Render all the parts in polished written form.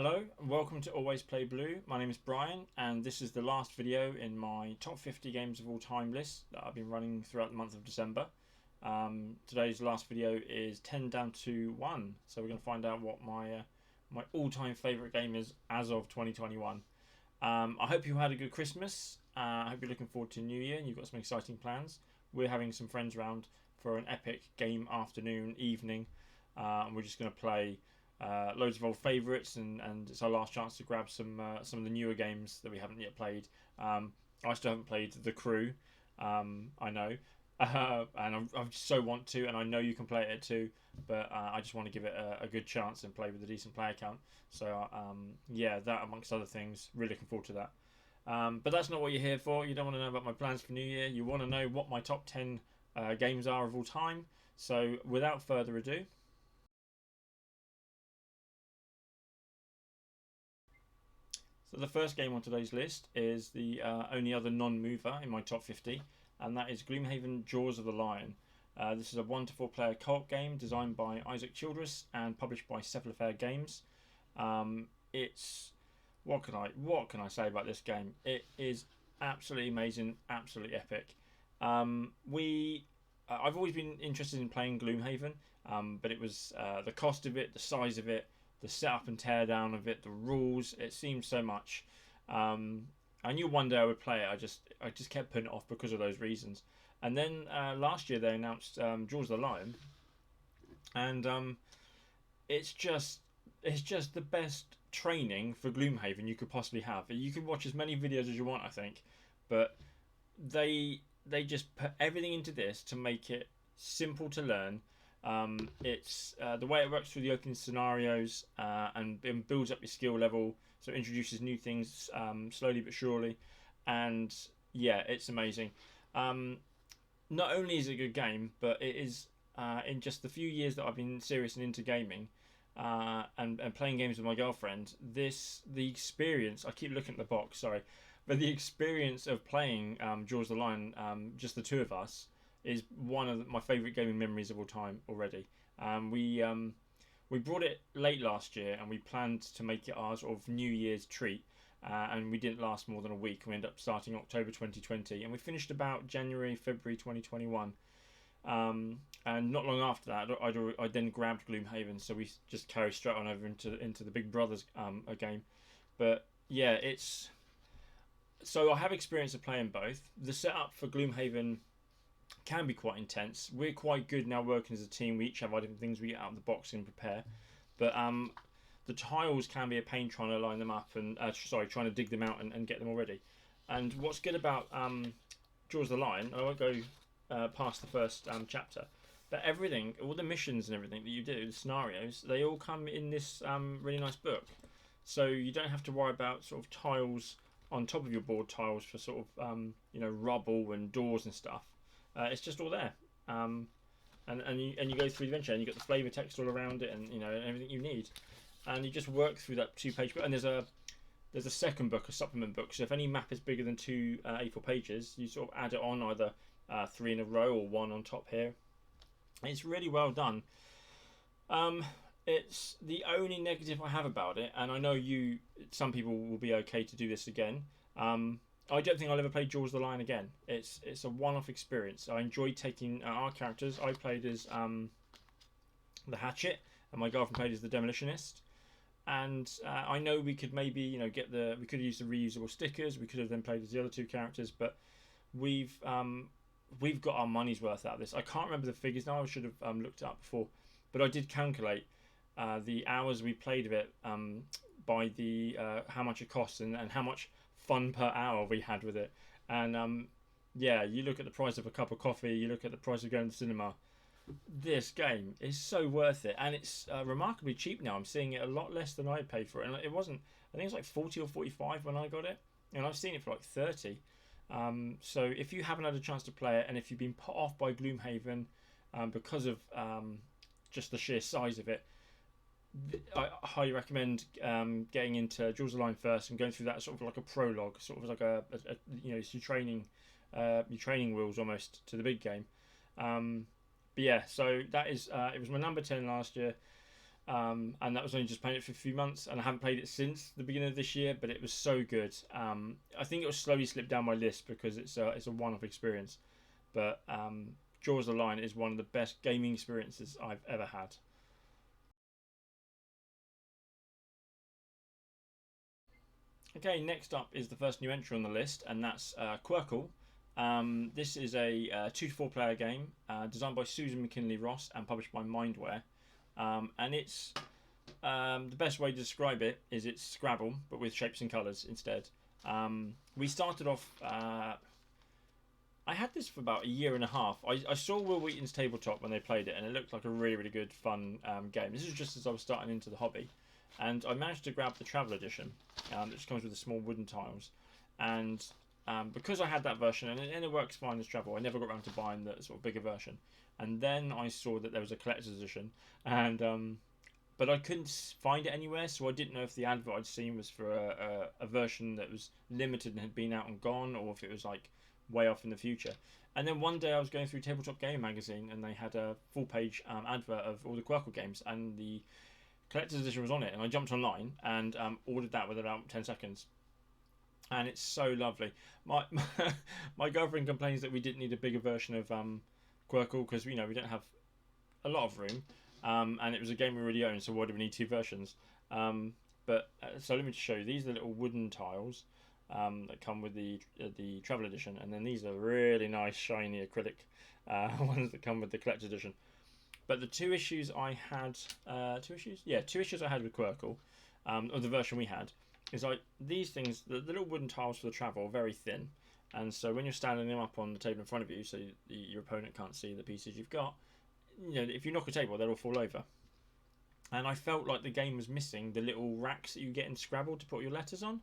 Hello and welcome to Always Play Blue. My name is Brian and this is the last video in my top 50 games of all time list that I've been running throughout the month of December. Today's last video is 10 down to 1, so we're going to find out what my all-time favourite game is as of 2021. I hope you had a good Christmas. I hope you're looking forward to New Year and you've got some exciting plans. We're having some friends around for an epic game afternoon, evening. We're just going to play loads of old favourites, and it's our last chance to grab some of the newer games that we haven't yet played. I still haven't played The Crew, I know, and I so want to, and I know you can play it too, but I just want to give it a good chance and play with a decent player count. So yeah, that amongst other things, really looking forward to that. But that's not what you're here for. You don't want to know about my plans for New Year. You want to know what my top 10 games are of all time. So without further ado, so the first game on today's list is the only other non-mover in my top 50, and that is Gloomhaven Jaws of the Lion. This is a 1-to-4 player co-op game designed by Isaac Childress and published by Cephalofair Games. It's what can I say about this game? It is absolutely amazing, absolutely epic. I've always been interested in playing Gloomhaven, but it was the cost of it, the size of it, the setup and tear down of it, the rules. It seemed so much. I knew one day I would play it. I just kept putting it off because of those reasons. And then last year they announced Jaws of the Lion, and it's just the best training for Gloomhaven you could possibly have. You can watch as many videos as you want, I think, but they just put everything into this to make it simple to learn. It's the way it works through the opening scenarios and builds up your skill level, so it introduces new things slowly but surely, and yeah, it's amazing. Not only is it a good game, but it is in just the few years that I've been serious and into gaming and playing games with my girlfriend, the experience, I keep looking at the box, sorry, but the experience of playing Jaws of the Lion, just the two of us, is one of my favourite gaming memories of all time already. We brought it late last year and we planned to make it our sort of New Year's treat, and we didn't last more than a week. We ended up starting October 2020 and we finished about February 2021. And not long after that, I then grabbed Gloomhaven, so we just carried straight on over into the Big Brothers game. But yeah, so I have experience of playing both. The setup for Gloomhaven can be quite intense. We're quite good now working as a team. We each have our different things we get out of the box and prepare. But the tiles can be a pain trying to line them up and trying to dig them out and get them all ready. And what's good about Jaws of the Lion, I won't go past the first chapter, but everything, all the missions and everything that you do, the scenarios, they all come in this really nice book. So you don't have to worry about sort of tiles on top of your board tiles for sort of rubble and doors and stuff. It's just all there, and you go through the adventure and you got the flavour text all around it, and everything you need, and you just work through that 2-page book. And there's a second book, a supplement book. So if any map is bigger than two A4 pages, you sort of add it on either 3 in a row or 1 on top here. It's really well done. It's the only negative I have about it, and I know some people will be okay to do this again. I don't think I'll ever play Jaws of the Lion again. It's a one-off experience. I enjoyed taking our characters. I played as the Hatchet, and my girlfriend played as the Demolitionist. And I know we could maybe we could have used the reusable stickers. We could have then played as the other two characters, but we've got our money's worth out of this. I can't remember the figures now. I should have looked it up before, but I did calculate the hours we played of it by the how much it costs and how much fun per hour we had with it. And yeah, you look at the price of a cup of coffee, you look at the price of going to the cinema, this game is so worth it, and it's remarkably cheap now. I'm seeing it a lot less than I paid for it, and it wasn't, I think it was like 40 or 45 when I got it, and I've seen it for like 30. So if you haven't had a chance to play it, and if you've been put off by Gloomhaven because of just the sheer size of it, I highly recommend getting into Jaws of the Lion first and going through that sort of like a prologue, sort of like it's your training wheels almost to the big game. But yeah, so that is it was my number 10 last year. and that was only just playing it for a few months, and I haven't played it since the beginning of this year. But it was so good. I think it will slowly slip down my list because it's a one-off experience. But Jaws of the Lion is one of the best gaming experiences I've ever had. Okay, next up is the first new entry on the list, and that's Quirkle. This is a 2 to 4 player game designed by Susan McKinley Ross and published by Mindware. And it's the best way to describe it is it's Scrabble, but with shapes and colours instead. We started off. I had this for about a year and a half. I saw Will Wheaton's tabletop when they played it, and it looked like a really, really good, fun game. This was just as I was starting into the hobby, and I managed to grab the travel edition, which comes with the small wooden tiles, and because I had that version and it works fine as travel, I never got around to buying the sort of bigger version. And then I saw that there was a collector's edition, and but I couldn't find it anywhere, so I didn't know if the advert I'd seen was for a version that was limited and had been out and gone, or if it was like way off in the future. And then one day I was going through Tabletop Game magazine, and they had a full-page advert of all the Quirkle games, and the collector's edition was on it. And I jumped online and ordered that within about 10 seconds. And it's so lovely. My girlfriend complains that we didn't need a bigger version of Quirkle because we don't have a lot of room, and it was a game we already owned, so why do we need 2 versions? So let me just show you. These are the little wooden tiles that come with the travel edition, and then these are really nice shiny acrylic ones that come with the collector's edition. But the 2 issues I had, 2 issues, yeah, 2 issues I had with Quirkle, or the version we had, is like these things. The little wooden tiles for the travel are very thin, and so when you're standing them up on the table in front of you, so your opponent can't see the pieces you've got, if you knock a table, they'll all fall over. And I felt like the game was missing the little racks that you get in Scrabble to put your letters on.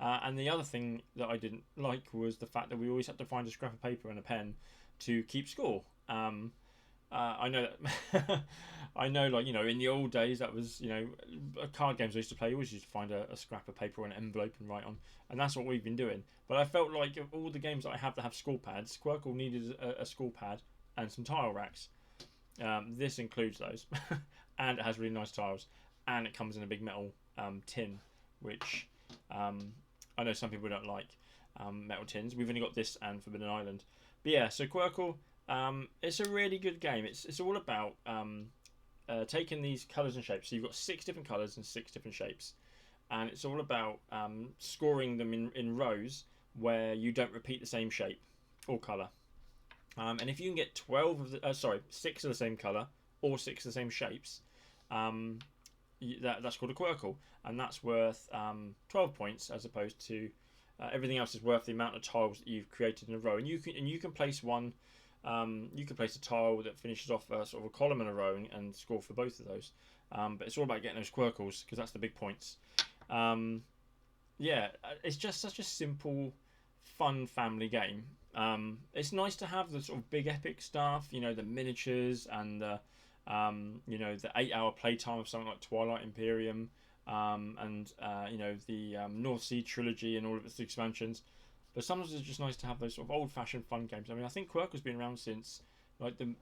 And the other thing that I didn't like was the fact that we always had to find a scrap of paper and a pen to keep score. I know that I know, like, in the old days that was, card games I used to play, you always used to find a scrap of paper or an envelope and write on, and that's what we've been doing. But I felt like of all the games that I have that have score pads, Quirkle needed a score pad and some tile racks. This includes those, and it has really nice tiles, and it comes in a big metal tin, which I know some people don't like metal tins. We've only got this and Forbidden Island, but yeah. So Quirkle, it's a really good game. It's all about taking these colours and shapes. So you've got 6 different colours and 6 different shapes, and it's all about scoring them in rows where you don't repeat the same shape or colour. And if you can get 6 of the same colour or 6 of the same shapes, that's called a Quirkle, and that's worth 12 points as opposed to everything else is worth the amount of tiles that you've created in a row. And you can place one. You can place a tile that finishes off sort of a column in a row and score for both of those. But it's all about getting those Quirkles because that's the big points. Yeah, it's just such a simple, fun family game. It's nice to have the sort of big epic stuff, the miniatures and the 8-hour playtime of something like Twilight Imperium, and the North Sea trilogy and all of its expansions. But sometimes it's just nice to have those sort of old-fashioned fun games. I mean, I think Quirkle's been around since like the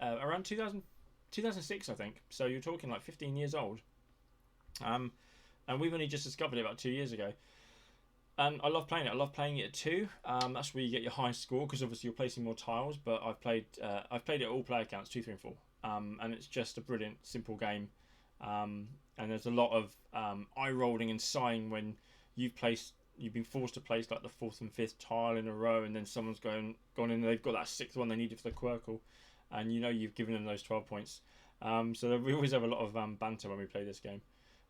around 2006, I think. So you're talking like 15 years old. And we've only just discovered it about 2 years ago. And I love playing it. I love playing it at 2. That's where you get your highest score because obviously you're placing more tiles. But I've played it at all player counts 2, 3, and 4. And it's just a brilliant, simple game. And there's a lot of eye rolling and sighing when you've been forced to place like the 4th and 5th tile in a row, and then someone's gone in and they've got that 6th one they needed for the Quirkle, and you've given them those 12 points. So we always have a lot of banter when we play this game.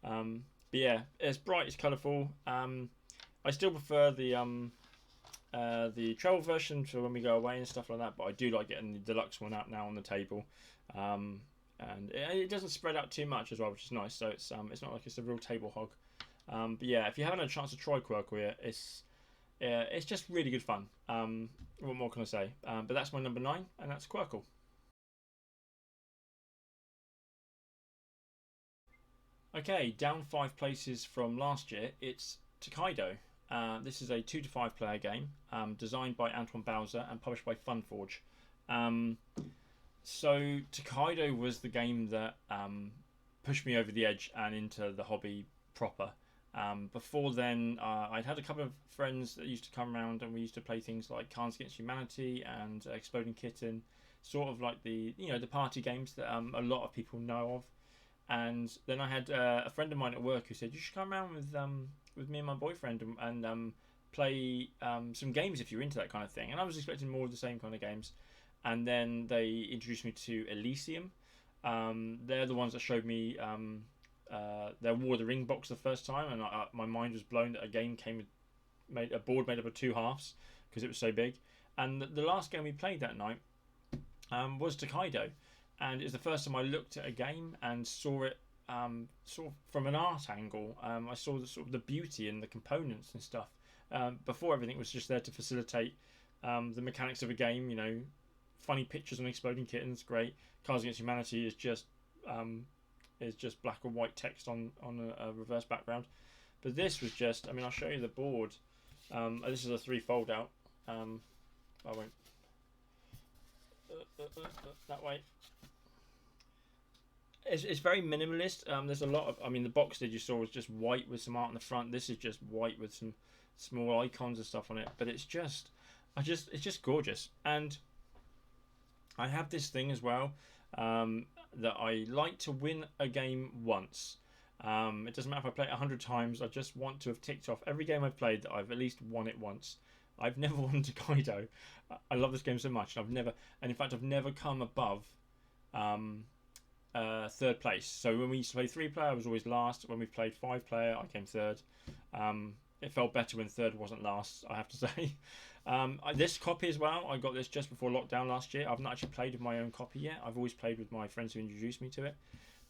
But yeah, it's bright, it's colourful. I still prefer the travel version for when we go away and stuff like that, but I do like getting the deluxe one out now on the table. And it doesn't spread out too much as well, which is nice. So it's not like it's a real table hog. But yeah, if you haven't had a chance to try Quirkle yet, it's just really good fun. What more can I say? But that's my number 9, and that's Quirkle. Okay, down 5 places from last year, it's Tokaido. This is a 2 to 5 player game, designed by Antoine Bowser and published by Funforge. So Tokaido was the game that pushed me over the edge and into the hobby proper. Before then, I'd had a couple of friends that used to come around, and we used to play things like Cards Against Humanity and Exploding Kitten, sort of like the party games that a lot of people know of. And then I had a friend of mine at work who said you should come around with me and my boyfriend and play some games if you're into that kind of thing. And I was expecting more of the same kind of games. And then they introduced me to Elysium. They're the ones that showed me their War of the Ring box the first time, and my mind was blown that a game came with made a board made up of two halves because it was so big. And the last game we played that night was Tokaido, and it's the first time I looked at a game and saw it sort of from an art angle. I saw the sort of the beauty and the components and stuff. Before, everything was just there to facilitate the mechanics of a game. Funny pictures on exploding kittens, great. Cards Against Humanity is just black and white text on a reverse background. But this was just, I'll show you the board. This is a 3 fold out. I won't. That way. It's very minimalist. There's a lot of, the box that you saw was just white with some art on the front. This is just white with some small icons and stuff on it. But it's just gorgeous. And I have this thing as well, that I like to win a game once. It doesn't matter if I play it 100 times. I just want to have ticked off every game I've played that I've at least won it once. I've never won Tokaido. I love this game so much, and in fact I've never come above third place. So when we used to play 3-player, I was always last. When we played 5-player, I came third. It felt better when third wasn't last, I have to say. This copy as well, I got this just before lockdown last year. I've not actually played with my own copy yet. I've always played with my friends who introduced me to it.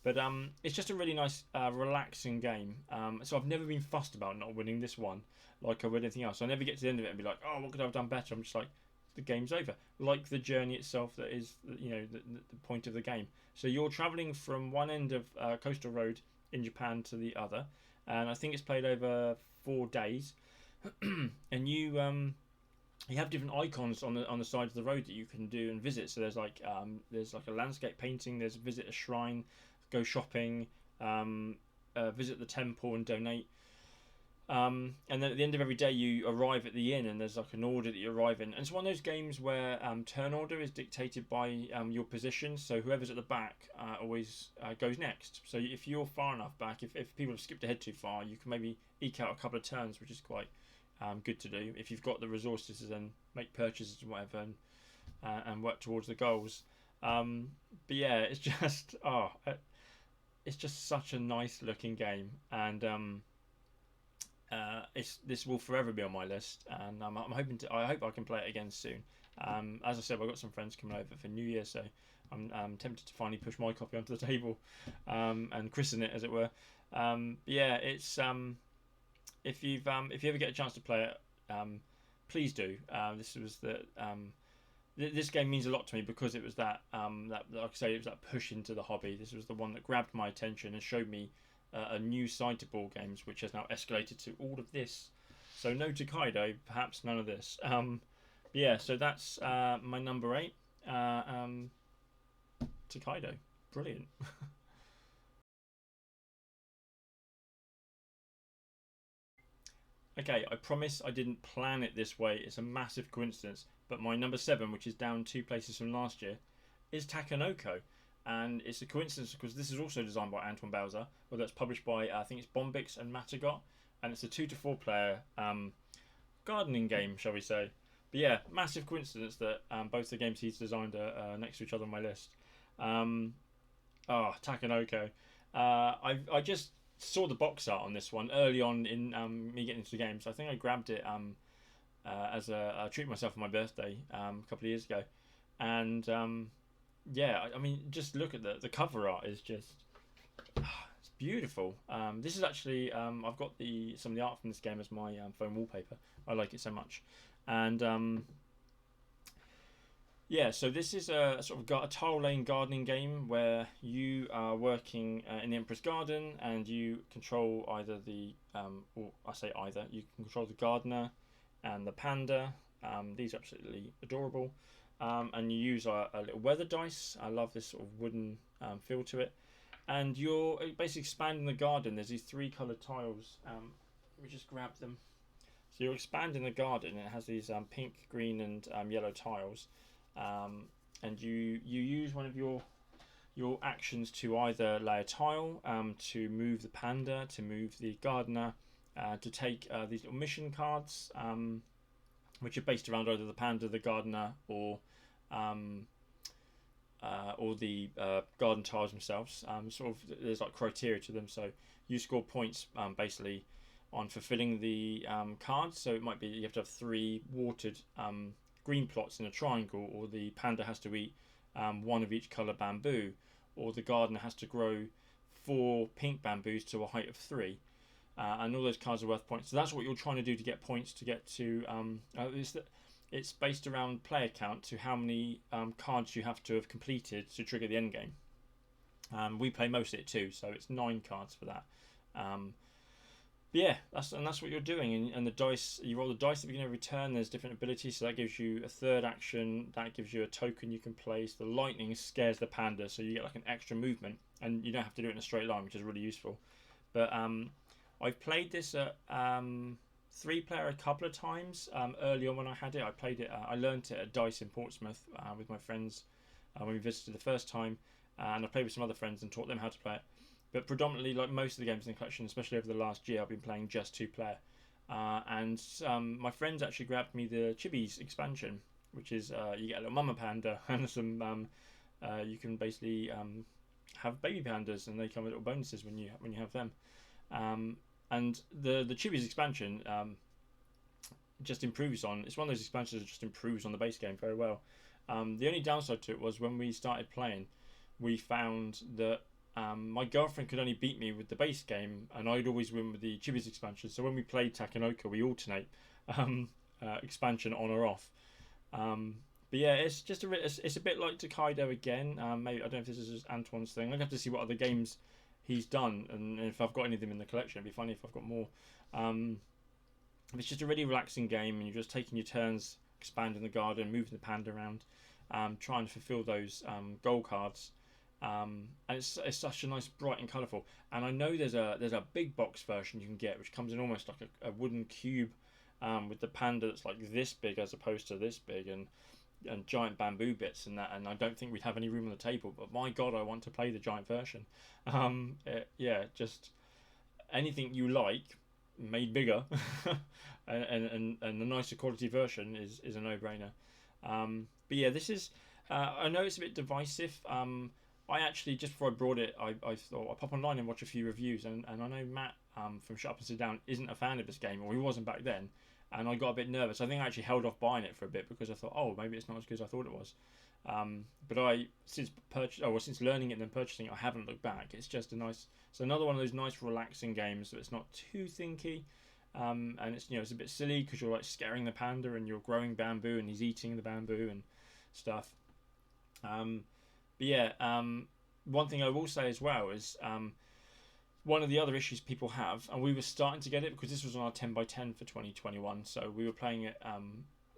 But it's just a really nice, relaxing game. So I've never been fussed about not winning this one like I would anything else. I never get to the end of it and be like, oh, what could I have done better? I'm just like, the game's over. Like the journey itself, that is, the point of the game. So you're travelling from one end of Coastal Road in Japan to the other. And I think it's played over 4 days. And you have different icons on the side of the road that you can do and visit. So there's like a landscape painting. There's visit a shrine, go shopping, visit the temple and donate. And then at the end of every day, you arrive at the inn, and there's like an order that you arrive in. And it's one of those games where turn order is dictated by your position. So whoever's at the back always goes next. So if you're far enough back, if people have skipped ahead too far, you can maybe eke out a couple of turns, which is quite good to do if you've got the resources to then make purchases and whatever, and work towards the goals. But yeah, it's just such a nice looking game, and this will forever be on my list, and I hope I can play it again soon. As I said, I've got some friends coming over for New Year, so I'm tempted to finally push my copy onto the table, and christen it, as it were. Yeah, it's if you ever get a chance to play it, please do. This game means a lot to me because it was that like I say, it was that push into the hobby. This was the one that grabbed my attention and showed me a new side to board games, which has now escalated to all of this. So no Tokaido, perhaps none of this. Yeah, so that's my number 8. Tokaido, brilliant. Okay, I promise I didn't plan it this way. It's a massive coincidence. But my number 7, which is down 2 places from last year, is Takenoko. And it's a coincidence because this is also designed by Antoine Bauza, although it's published by, I think it's Bombix and Matagot. And it's a 2 to 4 player gardening game, shall we say. But yeah, massive coincidence that both the games he's designed are next to each other on my list. Takenoko. I just saw the box art on this one early on in me getting into the game, so I think I grabbed it as a treat myself for my birthday a couple of years ago, and yeah, just look at the cover art is just it's beautiful. This is actually I've got some of the art from this game as my phone wallpaper. I like it so much, and yeah, so this is a sort of a tile laying gardening game where you are working in the Emperor's Garden, and you control either or I say either, you can control the gardener and the panda. These are absolutely adorable. And you use a little weather dice. I love this sort of wooden feel to it. and you're basically expanding the garden. There's these three coloured tiles. Let me just grab them. So you're expanding the garden. It has these pink, green, and yellow tiles, and you use one of your actions to either lay a tile, to move the panda, to move the gardener, to take these little mission cards, which are based around either the panda, the gardener, or the garden tiles themselves. Sort of, there's like criteria to them, so you score points basically on fulfilling the cards. So it might be you have to have 3 watered green plots in a triangle, or the panda has to eat 1 of each colour bamboo, or the gardener has to grow 4 pink bamboos to a height of 3. And all those cards are worth points. So that's what you're trying to do to get points to get to. It's based around player count, to how many cards you have to have completed to trigger the end game. We play most of it too, so it's 9 cards for that. But yeah, that's what you're doing. And the dice, you roll the dice at the beginning of every turn. There's different abilities, so that gives you a third action. That gives you a token you can place. The lightning scares the panda, so you get like an extra movement, and you don't have to do it in a straight line, which is really useful. But I've played this at 3-player a couple of times. Early on when I had it, I played it. I learned it at Dice in Portsmouth with my friends when we visited the first time, and I played with some other friends and taught them how to play it. But predominantly, like most of the games in the collection, especially over the last year, I've been playing just 2-player. And my friends actually grabbed me the Chibis expansion, which is you get a little mama panda and some. You can basically have baby pandas, and they come with little bonuses when you have them. And the Chibis expansion just improves on. It's one of those expansions that just improves on the base game very well. The only downside to it was when we started playing, we found that my girlfriend could only beat me with the base game, and I'd always win with the Chibis expansion. So when we played Takanoka, we alternate expansion on or off. But yeah, it's just it's a bit like Tokaido again. Maybe I don't know if this is Antoine's thing. I'd have to see what other games he's done, and if I've got any of them in the collection. It'd be funny if I've got more. It's just a really relaxing game, and you're just taking your turns, expanding the garden, moving the panda around, trying to fulfill those goal cards. And it's such a nice, bright and colourful. And I know there's a big box version you can get, which comes in almost like a wooden cube, with the panda that's like this big as opposed to this big, and giant bamboo bits and that. And I don't think we'd have any room on the table. But my God, I want to play the giant version. Just anything you like made bigger, and the nicer quality version is a no-brainer. But yeah, this is. I know it's a bit divisive. I actually, just before I brought it, I thought I'll pop online and watch a few reviews, and I know Matt from Shut Up and Sit Down isn't a fan of this game, or he wasn't back then, and I got a bit nervous. I think I actually held off buying it for a bit because I thought, oh, maybe it's not as good as I thought it was. But since learning it and then purchasing it, I haven't looked back. It's just it's another one of those nice relaxing games, so it's not too thinky, and it's a bit silly because you're like scaring the panda and you're growing bamboo and he's eating the bamboo and stuff. But yeah, one thing I will say as well is one of the other issues people have, and we were starting to get it because this was on our 10x10 for 2021, so we were playing it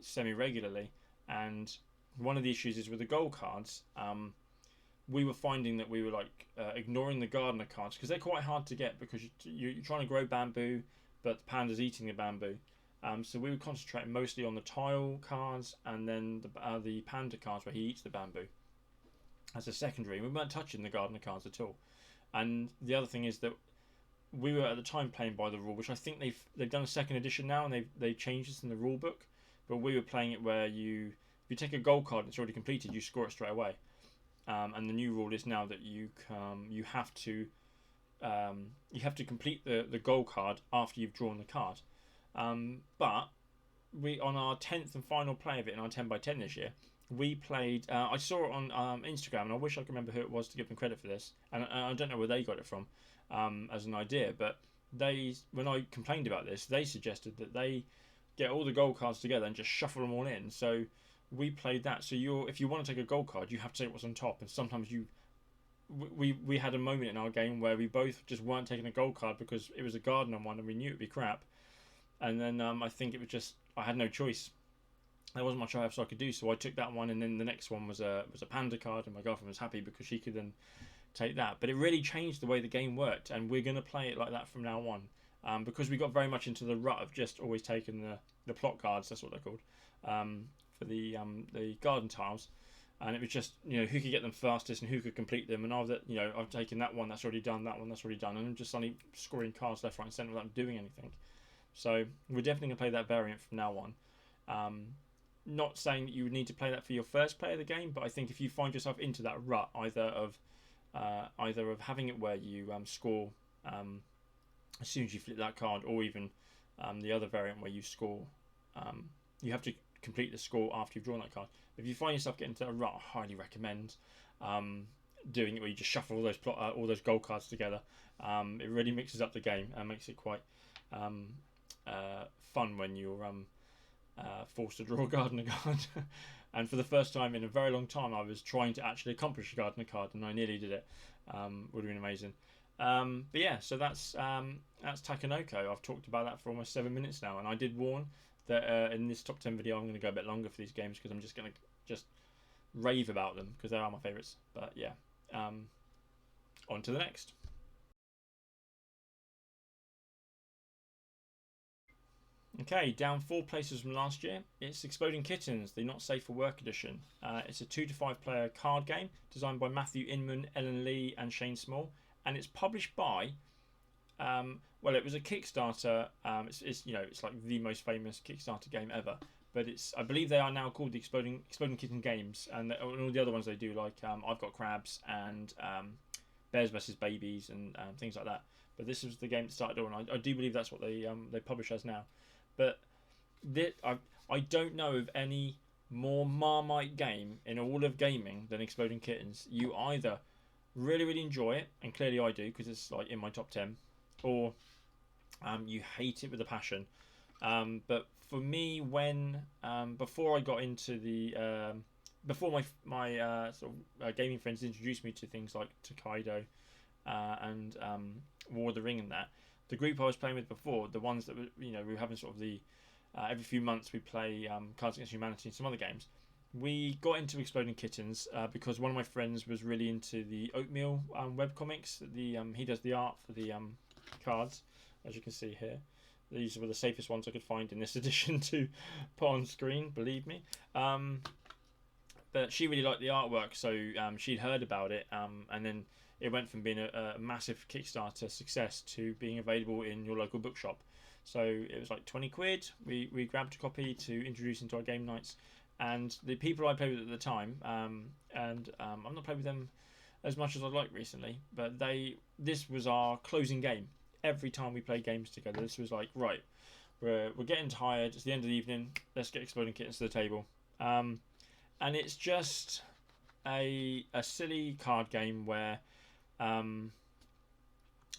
semi-regularly, and one of the issues is with the goal cards. We were finding that we were ignoring the gardener cards because they're quite hard to get because you're trying to grow bamboo, but the panda's eating the bamboo. So we were concentrating mostly on the tile cards and then the panda cards where he eats the bamboo as a secondary. We weren't touching the gardener cards at all. And the other thing is that we were at the time playing by the rule, which I think they've done a second edition now, and they've changed this in the rule book. But we were playing it where if you take a goal card and it's already completed, you score it straight away. And the new rule is now that you have to complete the goal card after you've drawn the card. But we, on our 10th and final play of it in our 10x10 this year, we played. I saw it on Instagram, and I wish I could remember who it was to give them credit for this. And I don't know where they got it from as an idea, but when I complained about this, they suggested that they get all the gold cards together and just shuffle them all in. So we played that. So if you want to take a gold card, you have to take what's on top, and sometimes we had a moment in our game where we both just weren't taking a gold card because it was a gardener one and we knew it'd be crap. And then I think it was just I had no choice. There wasn't much else I could do, so I took that one, and then the next one was a panda card, and my girlfriend was happy because she could then take that. But it really changed the way the game worked, and we're going to play it like that from now on. Because we got very much into the rut of just always taking the plot cards, that's what they're called, for the garden tiles. And it was just, who could get them fastest and who could complete them. And I've taken that one that's already done, that one that's already done, and I'm just suddenly scoring cards left, right, and centre without doing anything. So we're definitely going to play that variant from now on. Not saying that you would need to play that for your first play of the game, but I think if you find yourself into that rut, either of having it where you score as soon as you flip that card, or even the other variant where you score, you have to complete the score after you've drawn that card. If you find yourself getting into a rut, I highly recommend doing it where you just shuffle all those gold cards together. It really mixes up the game and makes it quite fun when you're forced to draw a gardener card. And for the first time in a very long time, I was trying to actually accomplish a gardener card, and I nearly did it. Would have been amazing. But yeah, so that's Takenoko. I've talked about that for almost 7 minutes now, and I did warn that in this top 10 video I'm going to go a bit longer for these games because I'm just going to rave about them because they are my favourites. But yeah, on to the next. Okay, down 4 places from last year. It's Exploding Kittens, the Not Safe for Work edition. It's a 2 to 5 player card game designed by Matthew Inman, Ellen Lee, and Shane Small, and it's published by. It was a Kickstarter. It's like the most famous Kickstarter game ever. But I believe they are now called the Exploding Kitten Games, and all the other ones they do, like I've Got Crabs and Bears vs Babies and things like that. But this was the game that started all, and I do believe that's what they publish as now. But I don't know of any more Marmite game in all of gaming than Exploding Kittens. You either really, really enjoy it, and clearly I do because it's like in my top 10, or you hate it with a passion. But for me, when before I got into the before my gaming friends introduced me to things like Tokaido and War of the Ring and that, the group I was playing with before, the ones that were, we were having sort of the every few months we play Cards Against Humanity and some other games. We got into Exploding Kittens because one of my friends was really into the Oatmeal webcomics. He does the art for the cards, as you can see here. These were the safest ones I could find in this edition to put on screen, believe me. But she really liked the artwork, so she'd heard about it, and then it went from being a massive Kickstarter success to being available in your local bookshop. So it was like 20 quid. We grabbed a copy to introduce into our game nights. And the people I played with at the time, I'm not playing with them as much as I'd like recently, but this was our closing game. Every time we played games together, this was like, right, we're getting tired, it's the end of the evening, let's get Exploding Kittens to the table. And it's just a silly card game where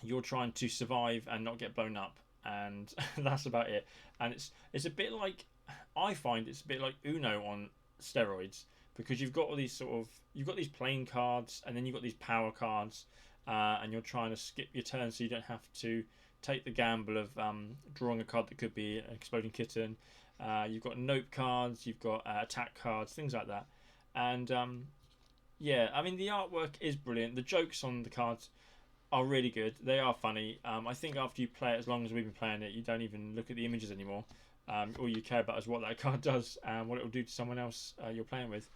you're trying to survive and not get blown up, and that's about it. And it's a bit like, I find it's a bit like Uno on steroids, because you've got all these these playing cards, and then you've got these power cards, and you're trying to skip your turn so you don't have to take the gamble of drawing a card that could be an Exploding Kitten. You've got note cards, you've got attack cards, things like that. And yeah, I mean, the artwork is brilliant. The jokes on the cards are really good. They are funny. I think after you play it as long as we've been playing it, you don't even look at the images anymore. All you care about is what that card does and what it will do to someone else you're playing with.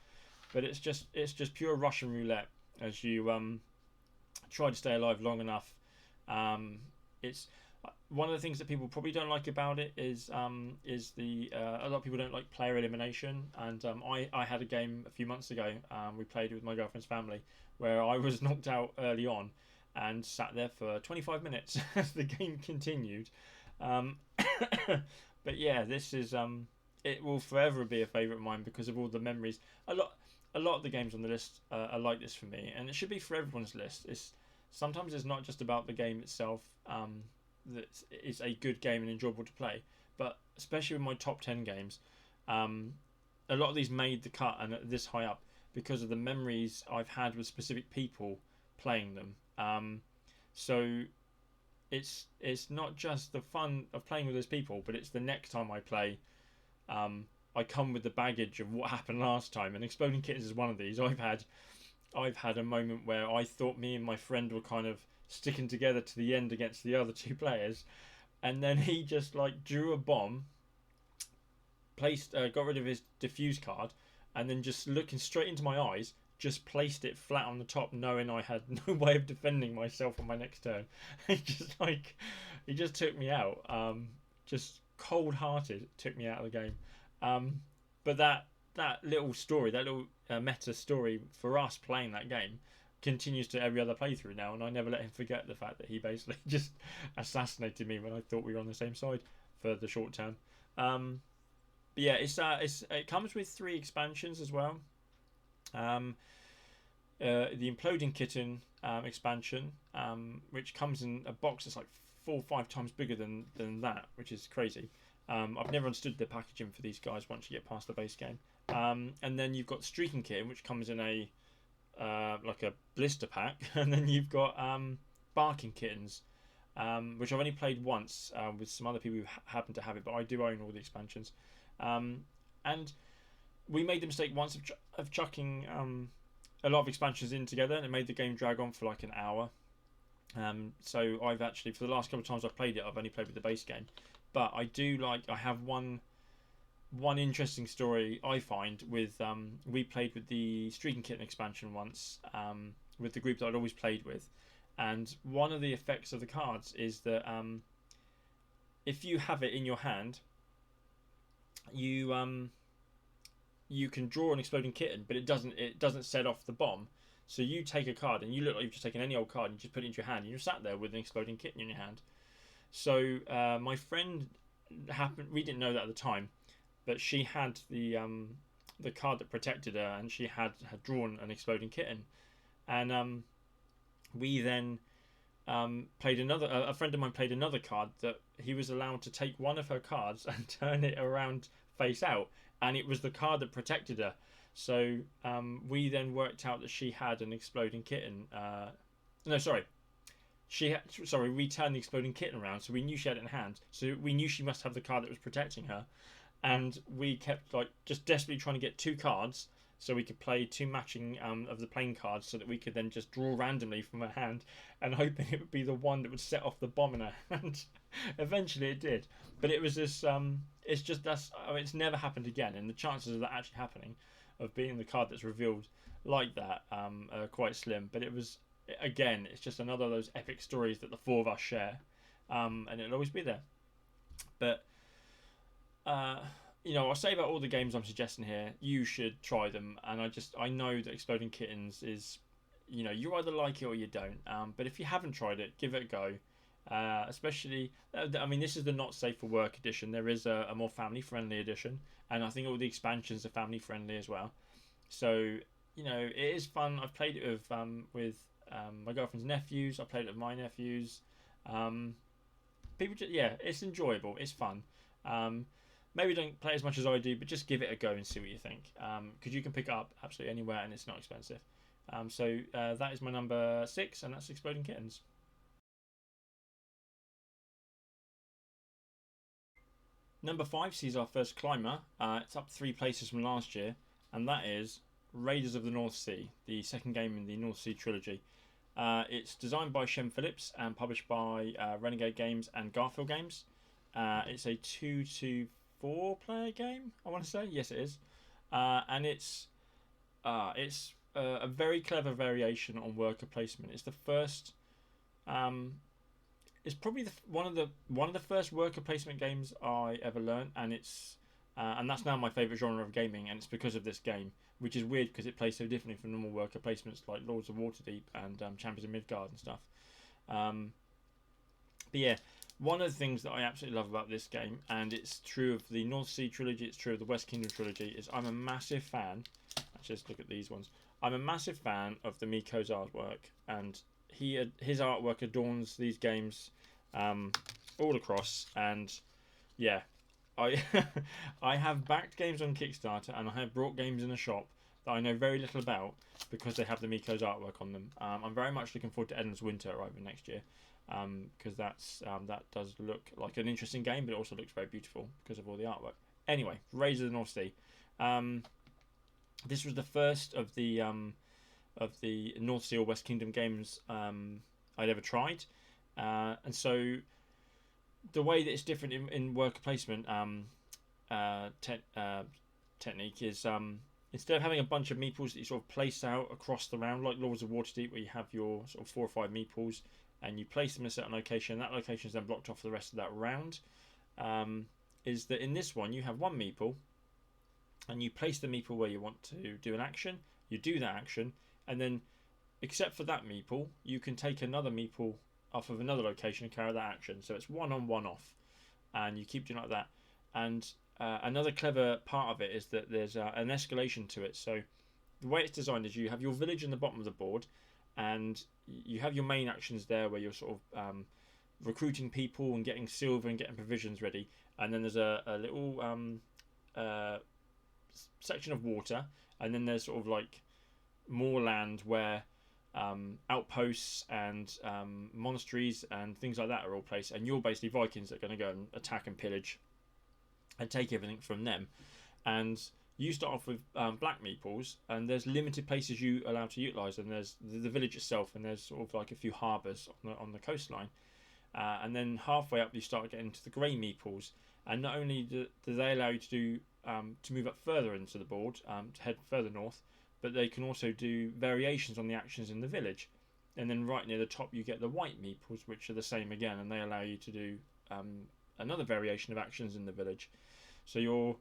But it's just pure Russian roulette as you try to stay alive long enough. It's one of the things that people probably don't like about it is the a lot of people don't like player elimination, and I had a game a few months ago. We played with my girlfriend's family where I was knocked out early on and sat there for 25 minutes as the game continued. But yeah, this is it will forever be a favourite of mine because of all the memories. A lot of the games on the list are like this for me, and it should be for everyone's list. Sometimes it's not just about the game itself. That it's a good game and enjoyable to play, but especially with my top 10 games, a lot of these made the cut and this high up because of the memories I've had with specific people playing them. So it's not just the fun of playing with those people, but it's the next time I play, I come with the baggage of what happened last time, and Exploding Kittens is one of these. I've had I've had a moment where I thought me and my friend were kind of sticking together to the end against the other two players, and then he just like drew a bomb, placed, got rid of his diffuse card, and then just looking straight into my eyes, just placed it flat on the top, knowing I had no way of defending myself on my next turn. He just took me out. Just cold hearted took me out of the game. But that little story, that little meta story for us playing that game, continues to every other playthrough now, and I never let him forget the fact that he basically just assassinated me when I thought we were on the same side for the short term. But yeah, it comes with 3 expansions as well. The Imploding Kitten expansion, which comes in a box that's like 4 or 5 times bigger than that, which is crazy. I've never understood the packaging for these guys once you get past the base game. And then you've got Streaking Kitten, which comes in a like a blister pack, and then you've got Barking Kittens, which I've only played once with some other people who happen to have it, but I do own all the expansions. And we made the mistake once of chucking a lot of expansions in together, and it made the game drag on for like an hour. So I've actually, for the last couple of times I've played it, I've only played with the base game. But I have one interesting story I find with we played with the Streaking Kitten expansion once with the group that I'd always played with, and one of the effects of the cards is that if you have it in your hand, you can draw an Exploding Kitten, but it doesn't set off the bomb. So you take a card, and you look like you've just taken any old card and just put it into your hand, and you're sat there with an Exploding Kitten in your hand. So my friend we didn't know that at the time, but she had the card that protected her, and she had drawn an Exploding Kitten, and we then played another. A friend of mine played another card that he was allowed to take one of her cards and turn it around face out, and it was the card that protected her. So we then worked out that she had an Exploding Kitten. No, sorry. We turned the Exploding Kitten around, so we knew she had it in hand. So we knew she must have the card that was protecting her, and we kept like just desperately trying to get 2 cards so we could play 2 matching of the playing cards, so that we could then just draw randomly from her hand, and hoping it would be the one that would set off the bomb in her hand. Eventually, it did, but it was this. It's never happened again, and the chances of that actually happening, of being the card that's revealed like that, are quite slim. But it was, again, it's just another of those epic stories that the 4 of us share, and it'll always be there. But I'll say about all the games I'm suggesting here, you should try them, and I know that Exploding Kittens is, you either like it or you don't. But if you haven't tried it, give it a go. Especially, this is the not safe for work edition. There is a more family friendly edition, and I think all the expansions are family friendly as well. So it is fun. I've played it with my girlfriend's nephews. I played it with my nephews. It's enjoyable. It's fun. Maybe don't play as much as I do, but just give it a go and see what you think. Because you can pick it up absolutely anywhere, and it's not expensive. So that is my number 6, and that's Exploding Kittens. Number 5 sees our first climber. It's up 3 places from last year, and that is Raiders of the North Sea, the second game in the North Sea trilogy. It's designed by Shem Phillips and published by Renegade Games and Garfield Games. It's a 2-to-4 player game, I want to say. Yes, it is. And it's a very clever variation on worker placement. It's the first. It's probably one of the first worker placement games I ever learned, and that's now my favourite genre of gaming, and it's because of this game, which is weird because it plays so differently from normal worker placements like Lords of Waterdeep and Champions of Midgard and stuff. But yeah, one of the things that I absolutely love about this game, and it's true of the North Sea trilogy, it's true of the West Kingdom trilogy, is I'm a massive fan. Let's just look at these ones. I'm a massive fan of the Miko's artwork, and his artwork adorns these games all across, and yeah, I I have backed games on Kickstarter, and I have brought games in a shop that I know very little about because they have the Miko's artwork on them. I'm very much looking forward to Eden's Winter arriving next year, because that does look like an interesting game, but it also looks very beautiful because of all the artwork. Anyway, Raiders of the North Sea. This was the first of the the North Sea or West Kingdom games I'd ever tried, and so the way that it's different in worker placement technique is instead of having a bunch of meeples that you sort of place out across the round like Lords of Waterdeep, where you have your sort of 4 or 5 meeples and you place them in a certain location, and that location is then blocked off for the rest of that round. Is that in this one you have one meeple and you place the meeple where you want to do an action, you do that action, and then except for that meeple, you can take another meeple off of another location and carry that action. So it's one on, one off, and you keep doing like that. And another clever part of it is that there's an escalation to it. So the way it's designed is you have your village in the bottom of the board, and you have your main actions there where you're sort of recruiting people and getting silver and getting provisions ready. And then there's a little section of water, and then there's sort of like more land where outposts and monasteries and things like that are all placed, and you're basically Vikings that are going to go and attack and pillage and take everything from them. And you start off with black meeples, and there's limited places you allow to utilise them. There's the village itself, and there's sort of like a few harbours on the coastline. And then halfway up, you start getting to the grey meeples, and not only do they allow you to do to move up further into the board, to head further north, but they can also do variations on the actions in the village. And then right near the top, you get the white meeples, which are the same again, and they allow you to do another variation of actions in the village. So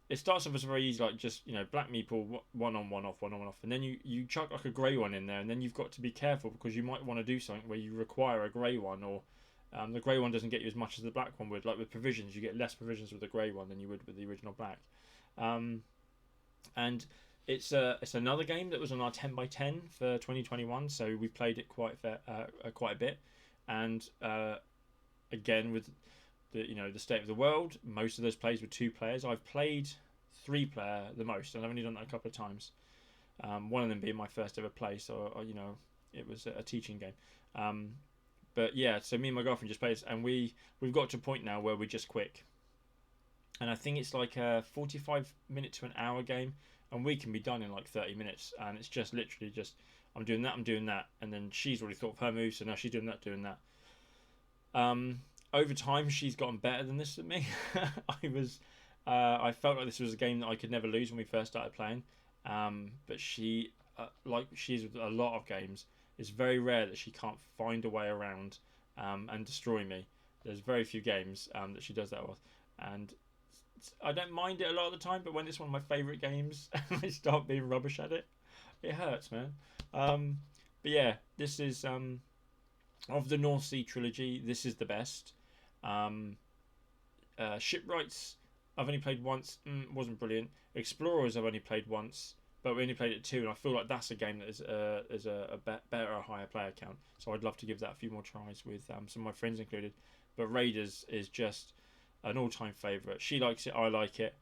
it starts off as very easy, like just black meeple, one on, one off, one on, one off, and then you chuck like a grey one in there, and then you've got to be careful because you might want to do something where you require a grey one, or the grey one doesn't get you as much as the black one would. Like with provisions, you get less provisions with the grey one than you would with the original black. And it's another game that was on our 10x10 for 2021, so we played it quite a bit, and again with the state of the world, most of those plays were 2 players. I've played 3-player the most, and I've only done that a couple of times. One of them being my first ever play, so it was a teaching game. But yeah, so me and my girlfriend just played this, and we've got to a point now where we're just quick. And I think it's like a 45-minute to an hour game, and we can be done in like 30 minutes. And it's just literally just I'm doing that, and then she's already thought of her moves, so now she's doing that. Over time, she's gotten better than this than me. I felt like this was a game that I could never lose when we first started playing. But she, like she's with a lot of games, it's very rare that she can't find a way around and destroy me. There's very few games that she does that with, and I don't mind it a lot of the time. But when it's one of my favourite games and I start being rubbish at it, it hurts, man. But yeah, this is of the North Sea trilogy. This is the best. Shipwrights I've only played once, wasn't brilliant. Explorers I've only played once, but we only played it 2, and I feel like that's a game that is a better, higher player count. So I'd love to give that a few more tries with some of my friends included. But Raiders is just an all-time favourite. She likes it, I like it.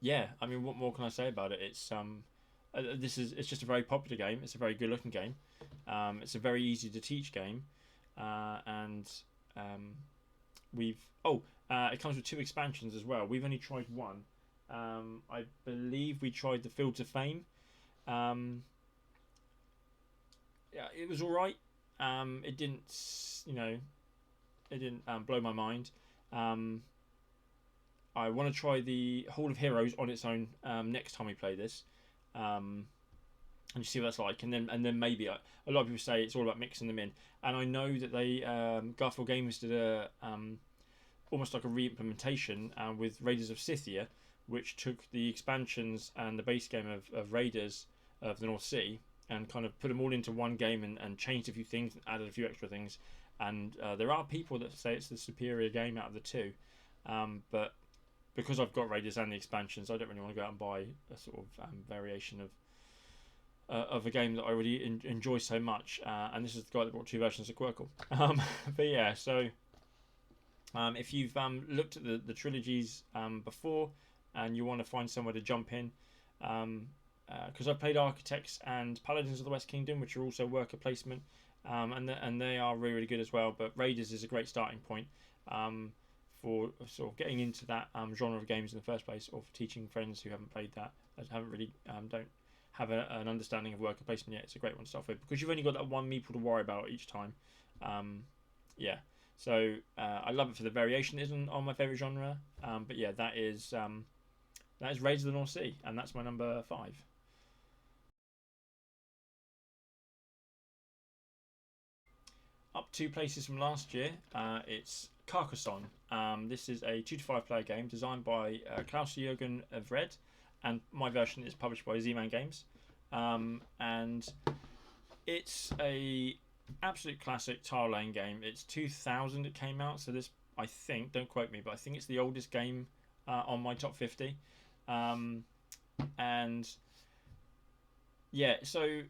Yeah, I mean, what more can I say about it? It's it's just a very popular game. It's a very good-looking game. It's a very easy to teach game. And it comes with 2 expansions as well. We've only tried one. I believe we tried the Fields of Fame. Yeah, it was all right. It didn't blow my mind. I want to try the Hall of Heroes on its own next time we play this. And see what that's like, and then maybe a lot of people say it's all about mixing them in, and I know that they Garfield Games did a almost like a re-implementation with Raiders of Scythia, which took the expansions and the base game of Raiders of the North Sea and kind of put them all into one game and changed a few things and added a few extra things, and there are people that say it's the superior game out of the 2, but because I've got Raiders and the expansions, I don't really want to go out and buy a sort of variation of a game that I really enjoy so much, and this is the guy that brought 2 versions of Quirkle. But yeah, so if you've looked at the trilogies before and you want to find somewhere to jump in, because I've played Architects and Paladins of the West Kingdom, which are also worker placement, and they are really, really good as well. But Raiders is a great starting point for sort of getting into that genre of games in the first place, or for teaching friends who haven't played that I haven't really don't have an understanding of worker placement yet. It's a great one to start with because you've only got that one meeple to worry about each time. Um, yeah, so I love it for the variation. It isn't on my favorite genre, but yeah, that is Raiders of the North Sea, and that's my number five. Up two places from last year, it's Carcassonne. This is a 2 to 5 player game designed by Klaus Jürgen Vred, and my version is published by Z-Man Games. And it's a absolute classic tile laying game. It's 2000 it came out, so this, I think, don't quote me, but I think it's the oldest game on my top 50. Um, and yeah, so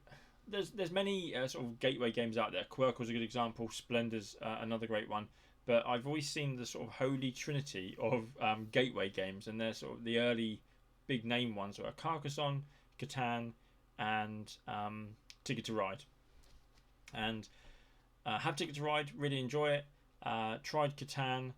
there's many sort of gateway games out there. Quirk was a good example. Splendor's another great one. But I've always seen the sort of holy trinity of gateway games, and they're sort of the early big name ones were Carcassonne, Catan, and Ticket to Ride. And have Ticket to Ride, really enjoy it. Tried Catan.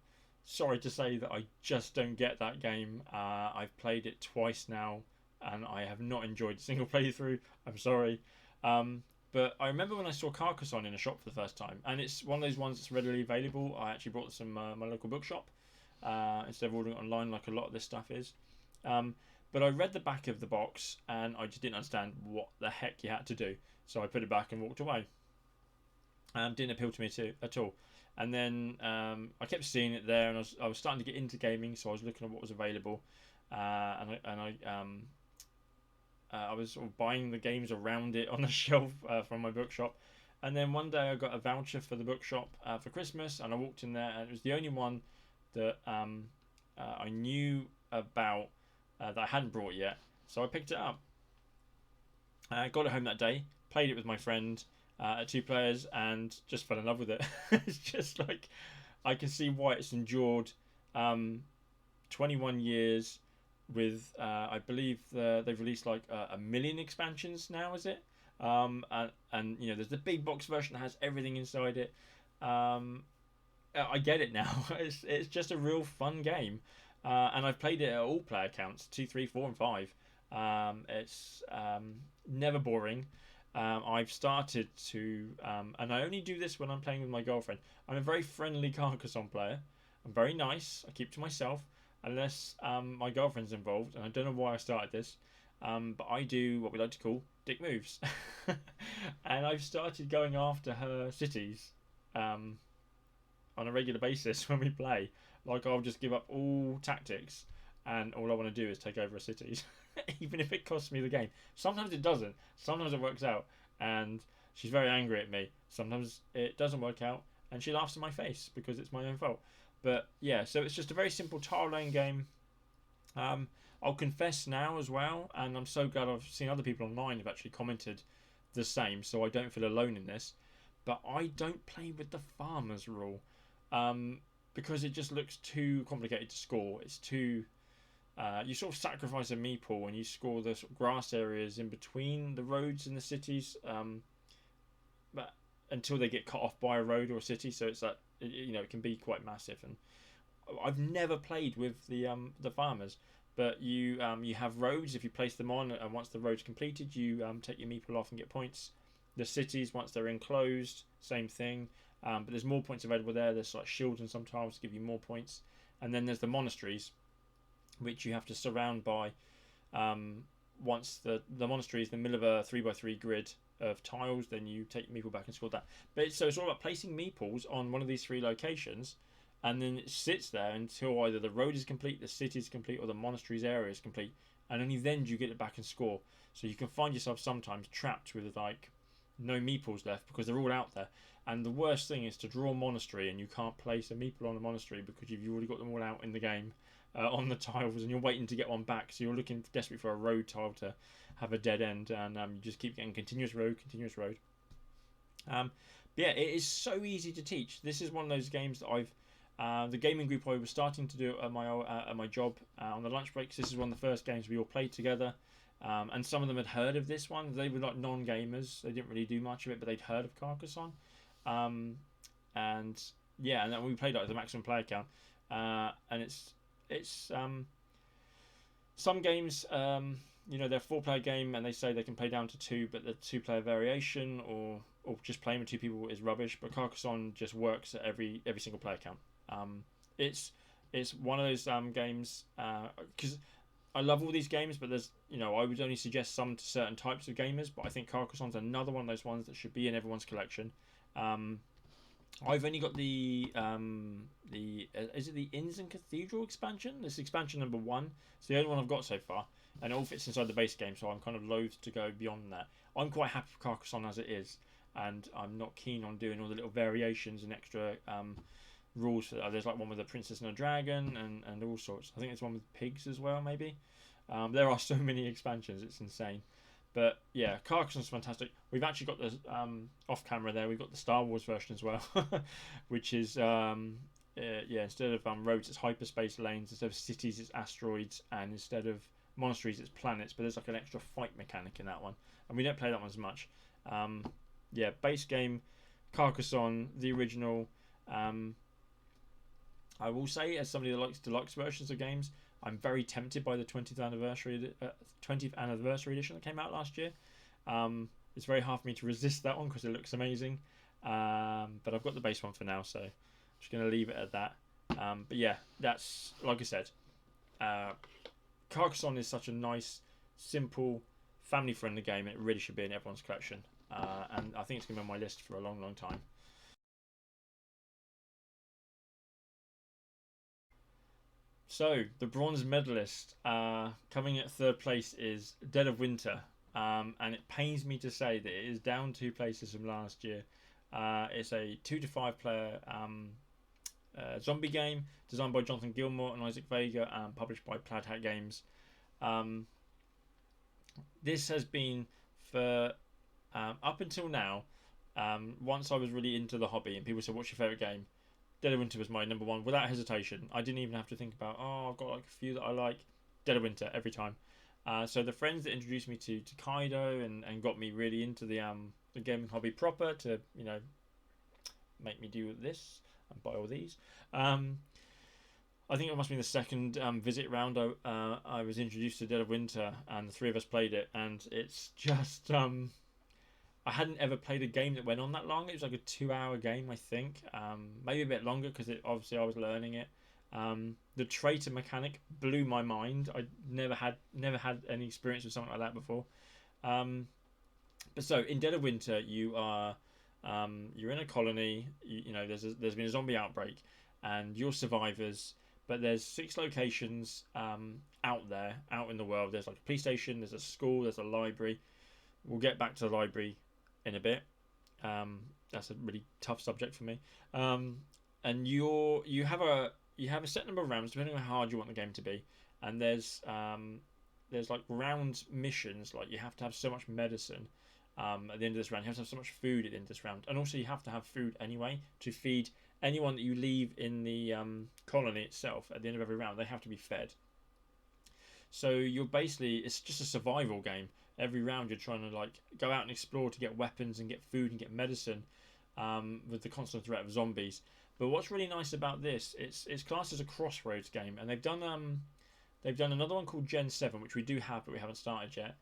Sorry to say that I just don't get that game. I've played it twice now, and I have not enjoyed a single playthrough. I'm sorry. But I remember when I saw Carcassonne in a shop for the first time, and it's one of those ones that's readily available. I actually brought some my local bookshop instead of ordering it online like a lot of this stuff is. Um, but I read the back of the box and I just didn't understand what the heck you had to do, so I put it back and walked away. Didn't appeal to me at all. And then I kept seeing it there, and I was starting to get into gaming, so I was looking at what was available, I was sort of buying the games around it on the shelf from my bookshop. And then one day I got a voucher for the bookshop for Christmas, and I walked in there, and it was the only one that I knew about that I hadn't brought yet. So I picked it up. I got it home that day, played it with my friend at 2 players, and just fell in love with it. It's just like I can see why it's endured 21 years with I believe they've released like a million expansions now, is it? And you know, there's the big box version that has everything inside it. I get it now. It's just a real fun game, and I've played it at all player counts 2, 3, 4, and 5. It's never boring. I've started to, and I only do this when I'm playing with my girlfriend. I'm a very friendly Carcassonne player. I'm very nice. I keep to myself unless my girlfriend's involved, and I don't know why I started this. But I do what we like to call dick moves, and I've started going after her cities on a regular basis when we play. Like I'll just give up all tactics, and all I want to do is take over her cities, even if it costs me the game. Sometimes it doesn't. Sometimes it works out, and she's very angry at me. Sometimes it doesn't work out, and she laughs in my face because it's my own fault. But yeah, so it's just a very simple tile laying game. I'll confess now as well, and I'm so glad I've seen other people online have actually commented the same, so I don't feel alone in this. But I don't play with the farmers rule because it just looks too complicated to score. It's too you sort of sacrifice a meeple and you score the sort of grass areas in between the roads and the cities, but until they get cut off by a road or a city. So it's like, you know, it can be quite massive. And I've never played with the farmers, but you have roads if you place them on, and once the road's completed, you take your meeple off and get points. The cities, once they're enclosed, same thing, but there's more points available there. There's like shields and some tiles to give you more points, and then there's the monasteries, which you have to surround by. Once the monastery is in the middle of a 3x3 grid of tiles, then you take your meeple back and score that. But so it's all about placing meeples on one of these 3 locations, and then it sits there until either the road is complete, the city is complete, or the monastery's area is complete, and only then do you get it back and score. So you can find yourself sometimes trapped with like no meeples left because they're all out there. And the worst thing is to draw a monastery and you can't place a meeple on a monastery because you've already got them all out in the game on the tiles, and you're waiting to get one back. So you're looking desperately for a road tile to have a dead end, and you just keep getting continuous road, continuous road. Yeah, it is so easy to teach. This is one of those games that the gaming group I was starting to do at my job on the lunch breaks. This is one of the first games we all played together. And some of them had heard of this one. They were like non-gamers. They didn't really do much of it, but they'd heard of Carcassonne. And yeah, and then we played like the maximum player count. And it's some games they're a 4-player game and they say they can play down to 2, but the 2-player variation or just playing with 2 people is rubbish. But Carcassonne just works at every single player count. It's it's one of those games because I love all these games, but I would only suggest some to certain types of gamers. But I think Carcassonne's another one of those ones that should be in everyone's collection. Um, I've only got the is it the Inns and Cathedral expansion? This is expansion number 1. It's the only one I've got so far, and it all fits inside the base game. So I'm kind of loath to go beyond that. I'm quite happy with Carcassonne as it is, and I'm not keen on doing all the little variations and extra rules. There's like one with a princess and a dragon, and all sorts. I think there's one with pigs as well, maybe. There are so many expansions, it's insane. But yeah, Carcassonne's fantastic. We've actually got the off camera there. We've got the Star Wars version as well, which is instead of roads, it's hyperspace lanes. Instead of cities, it's asteroids, and instead of monasteries, it's planets. But there's like an extra fight mechanic in that one, and we don't play that one as much. Base game, Carcassonne, the original. I will say, as somebody that likes deluxe versions of games, I'm very tempted by the 20th anniversary edition that came out last year. It's very hard for me to resist that one because it looks amazing. But I've got the base one for now, so I'm just going to leave it at that. But yeah, that's like I said. Carcassonne is such a nice, simple, family-friendly game, and it really should be in everyone's collection. And I think it's going to be on my list for a long, long time. So the bronze medalist, coming at 3rd place, is Dead of Winter, and it pains me to say that it is down 2 places from last year. It's a 2 to 5 player zombie game designed by Jonathan Gilmour and Isaac Vega, and published by Plaid Hat Games. This has been for up until now. Once I was really into the hobby, and people said, "What's your favourite game?" Dead of Winter was my number 1 without hesitation. I didn't even have to think about, I've got like a few that I like. Dead of Winter every time. So the friends that introduced me to Kaido and got me really into the gaming hobby proper to make me do this and buy all these. I think it must be the second visit round I was introduced to Dead of Winter, and the 3 of us played it, and it's just I hadn't ever played a game that went on that long. It was like a 2-hour game, I think, maybe a bit longer because obviously I was learning it. The traitor mechanic blew my mind. I never had any experience with something like that before. But so in Dead of Winter, you are you're in a colony. There's been a zombie outbreak, and you're survivors. But there's 6 locations out in the world. There's like a police station, there's a school, there's a library. We'll get back to the library in a bit. That's a really tough subject for me. And you have a set number of rounds depending on how hard you want the game to be. And there's like round missions, like you have to have so much medicine at the end of this round. You have to have so much food at the end of this round, and also you have to have food anyway to feed anyone that you leave in the colony itself. At the end of every round, they have to be fed. So it's just a survival game. Every round you're trying to like go out and explore to get weapons and get food and get medicine, with the constant threat of zombies. But what's really nice about this, it's classed as a crossroads game, and they've done another one called Gen 7, which we do have but we haven't started yet,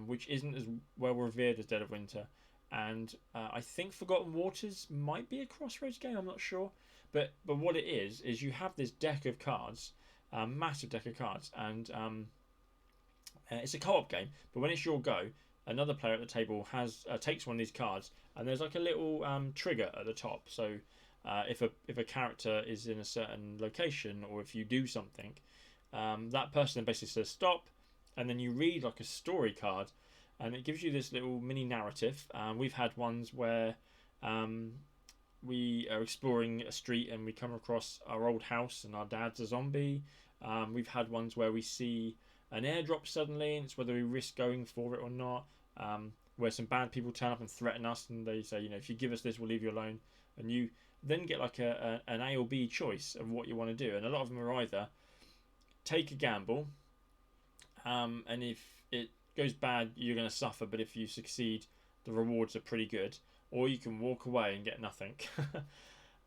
which isn't as well revered as Dead of Winter. And I think Forgotten Waters might be a crossroads game, I'm not sure. But what it is you have this deck of cards, massive deck of cards, and it's a co-op game. But when it's your go, another player at the table takes one of these cards, and there's like a little trigger at the top. So if a character is in a certain location, or if you do something, that person then basically says stop, and then you read like a story card, and it gives you this little mini narrative. We've had ones where we are exploring a street and we come across our old house and our dad's a zombie. We've had ones where we see an airdrop suddenly, and it's whether we risk going for it or not. Where some bad people turn up and threaten us, and they say, if you give us this, we'll leave you alone. And you then get like an A or B choice of what you want to do. And a lot of them are either take a gamble, and if it goes bad, you're going to suffer, but if you succeed, the rewards are pretty good. Or you can walk away and get nothing.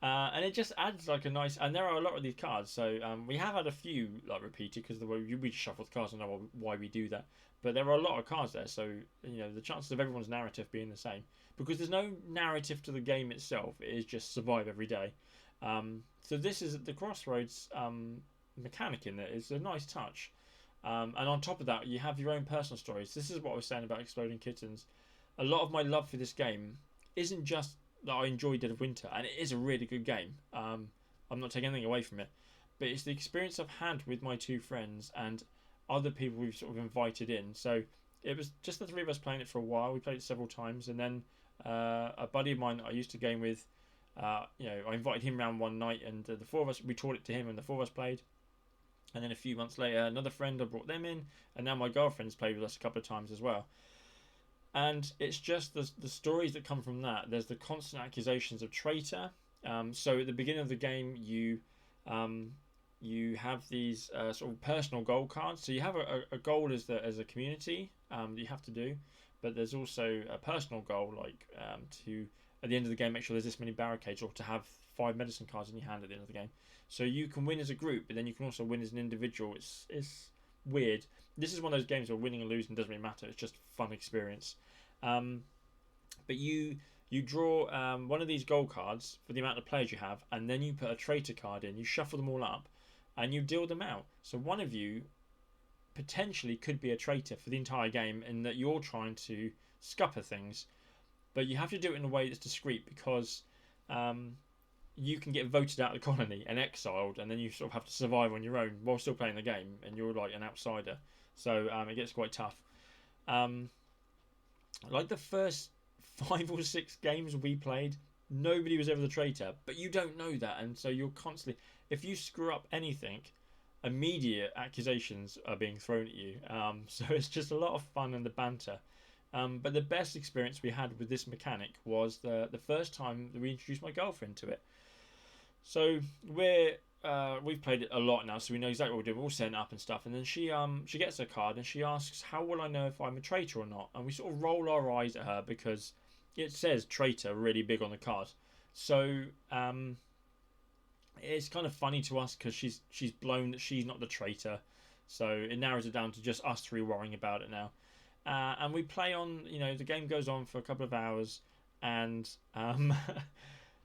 And it just adds like a nice. And there are a lot of these cards, so we have had a few like repeated because the way we just shuffle the cards. I know why we do that, but there are a lot of cards there, so the chances of everyone's narrative being the same, because there's no narrative to the game itself. It is just survive every day. So this is the crossroads mechanic in there. It's a nice touch. And on top of that, you have your own personal stories. This is what I was saying about Exploding Kittens. A lot of my love for this game isn't just that I enjoy Dead of Winter, and it is a really good game. I'm not taking anything away from it, but it's the experience I've had with my two friends and other people we've sort of invited in. So it was just the three of us playing it for a while. We played it several times, and then a buddy of mine that I used to game with, I invited him round one night, and the four of us, we taught it to him, and the four of us played. And then a few months later, another friend, I brought them in, and now my girlfriend's played with us a couple of times as well. And it's just the stories that come from that. There's the constant accusations of traitor. So at the beginning of the game, you have these sort of personal goal cards. So you have a goal as a community that you have to do, but there's also a personal goal, like to at the end of the game make sure there's this many barricades, or to have 5 medicine cards in your hand at the end of the game. So you can win as a group, but then you can also win as an individual. It's weird. This is one of those games where winning and losing doesn't really matter. It's just a fun experience. But you draw one of these gold cards for the amount of players you have, and then you put a traitor card in. You shuffle them all up, and you deal them out. So one of you potentially could be a traitor for the entire game, in that you're trying to scupper things, but you have to do it in a way that's discreet, because you can get voted out of the colony and exiled, and then you sort of have to survive on your own while still playing the game, and you're like an outsider. So it gets quite tough. Like the first 5 or 6 games we played, nobody was ever the traitor, but you don't know that, and so you're constantly, if you screw up anything, immediate accusations are being thrown at you. So it's just a lot of fun and the banter. But the best experience we had with this mechanic was the first time that we introduced my girlfriend to it. So we've played it a lot now, so we know exactly what we're doing. We're all setting up and stuff, and then she gets her card and she asks, "How will I know if I'm a traitor or not?" And we sort of roll our eyes at her because it says traitor really big on the card. So it's kind of funny to us because she's blown that she's not the traitor. So it narrows it down to just us three worrying about it now. And we play on, the game goes on for a couple of hours, and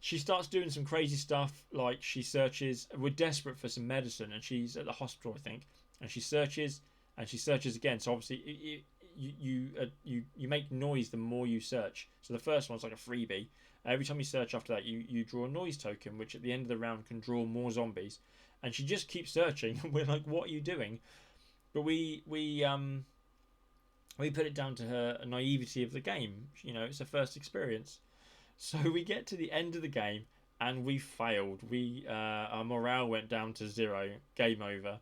she starts doing some crazy stuff, like she searches. We're desperate for some medicine, and she's at the hospital, I think, and she searches again. So obviously, you make noise the more you search. So the first one's like a freebie. Every time you search after that, you draw a noise token, which at the end of the round can draw more zombies. And she just keeps searching, and we're like, "What are you doing?" But we put it down to her naivety of the game. It's her first experience. So we get to the end of the game and we failed. Our morale went down to 0, game over.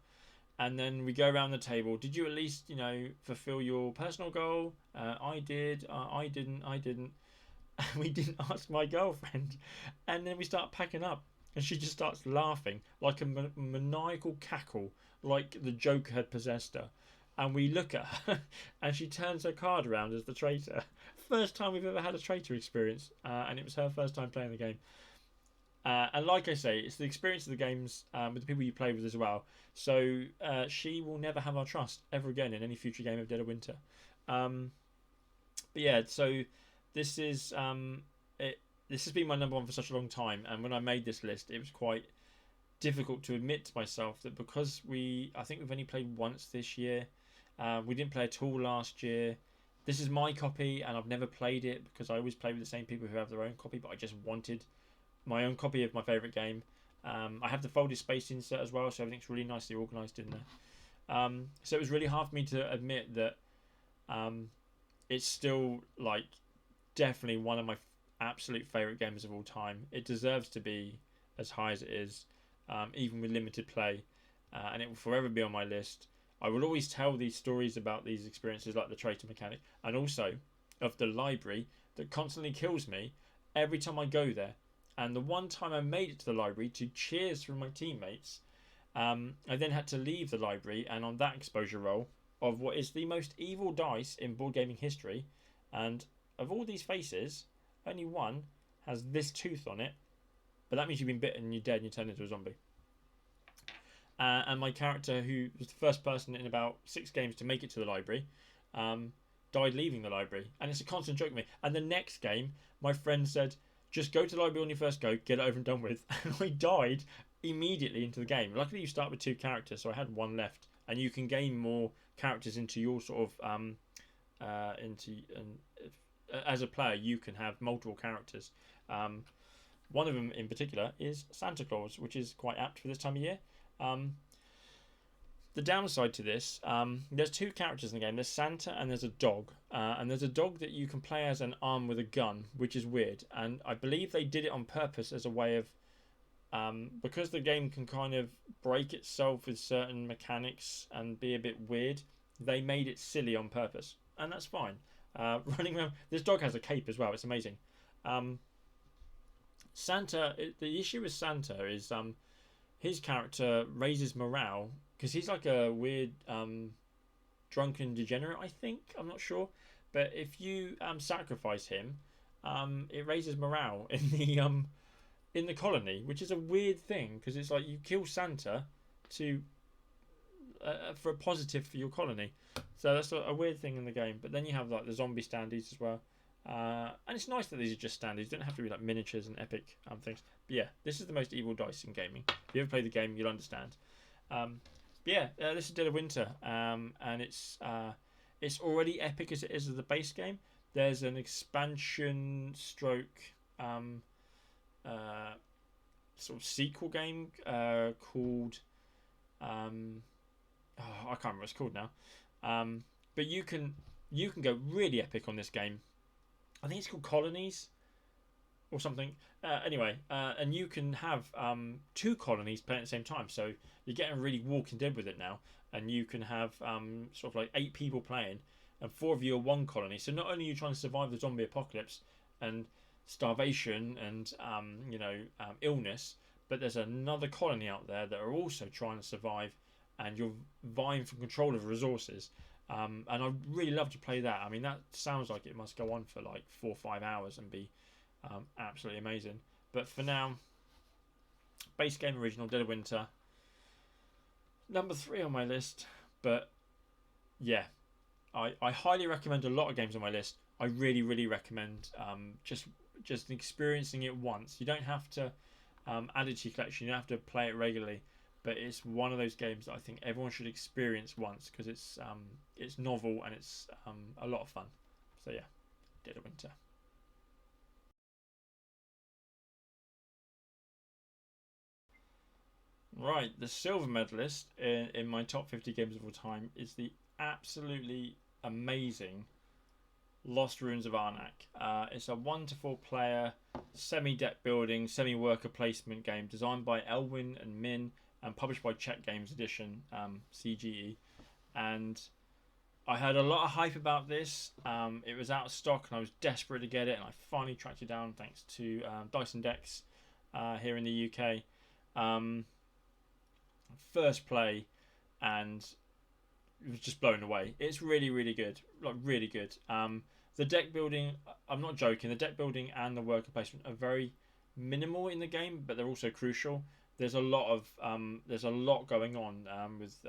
And then we go around the table. Did you at least, fulfill your personal goal? I did. I didn't. And we didn't ask my girlfriend. And then we start packing up. And she just starts laughing like a maniacal cackle, like the Joker had possessed her. And we look at her, and she turns her card around as the traitor. First time we've ever had a traitor experience, and it was her first time playing the game. And like I say, it's the experience of the games with the people you play with as well. So she will never have our trust ever again in any future game of Dead of Winter. But yeah, so this is this has been my number one for such a long time, and when I made this list, it was quite difficult to admit to myself that because I think we've only played once this year. We didn't play at all last year. This is my copy, and I've never played it because I always play with the same people who have their own copy, but I just wanted my own copy of my favourite game. I have the folded space insert as well, so everything's really nicely organised in there. So it was really hard for me to admit that it's still definitely one of my absolute favourite games of all time. It deserves to be as high as it is, even with limited play, and it will forever be on my list. I will always tell these stories about these experiences, like the traitor mechanic, and also of the library that constantly kills me every time I go there. And the one time I made it to the library to cheers from my teammates, I then had to leave the library, and on that exposure roll of what is the most evil dice in board gaming history, and of all these faces, only one has this tooth on it, but that means you've been bitten and you're dead and you turn into a zombie. And my character, who was the first person in about 6 games to make it to the library, died leaving the library. And it's a constant joke with me. And the next game, my friend said, just go to the library on your first go, get it over and done with. And I died immediately into the game. Luckily, you start with 2 characters, so I had 1 left. And you can gain more characters into your sort of as a player, you can have multiple characters. One of them in particular is Santa Claus, which is quite apt for this time of year. The downside to this, there's 2 characters in the game. There's Santa and there's a dog. And there's a dog that you can play as an arm with a gun, which is weird. And I believe they did it on purpose as a way of, because the game can kind of break itself with certain mechanics and be a bit weird, they made it silly on purpose. And that's fine. Running around, this dog has a cape as well. It's amazing. Santa, the issue with Santa is his character raises morale because he's like a weird drunken degenerate, I think. I'm not sure, but if you sacrifice him, it raises morale in the colony, which is a weird thing because it's like you kill Santa to for a positive for your colony. So that's a weird thing in the game. But then you have like the zombie standees as well. And it's nice that these are just standees. They don't have to be like miniatures and epic things. But yeah, this is the most evil dice in gaming. If you ever played the game, you'll understand. This is Dead of Winter. And it's already epic as it is as the base game. There's an expansion stroke sort of sequel game called I can't remember what it's called now. But you can go really epic on this game. I think it's called Colonies or something. And you can have 2 colonies playing at the same time. So you're getting really Walking Dead with it now. And you can have sort of like 8 people playing, and 4 of you are 1 colony. So not only are you trying to survive the zombie apocalypse and starvation and illness, but there's another colony out there that are also trying to survive, and you're vying for control of resources. And I'd really love to play that. I mean, that sounds like it must go on for like 4 or 5 hours and be absolutely amazing. But for now, base game original, Dead of Winter, number 3 on my list. But yeah, I highly recommend a lot of games on my list. I really, really recommend just experiencing it once. You don't have to add it to your collection. You don't have to play it regularly. But it's one of those games that I think everyone should experience once because it's novel and it's a lot of fun. So yeah, Dead of Winter. Right, the silver medalist in my top 50 games of all time is the absolutely amazing Lost Ruins of Arnak. It's a 1 to 4 player semi-deck building, semi-worker placement game designed by Elwin and Min and published by Czech Games Edition, CGE. And I heard a lot of hype about this. It was out of stock and I was desperate to get it, and I finally tracked it down thanks to Dyson Decks here in the UK. First play, and it was just blown away. It's really, really good. Like, really good. The deck building, I'm not joking, the deck building and the worker placement are very minimal in the game, but they're also crucial. There's a lot going on with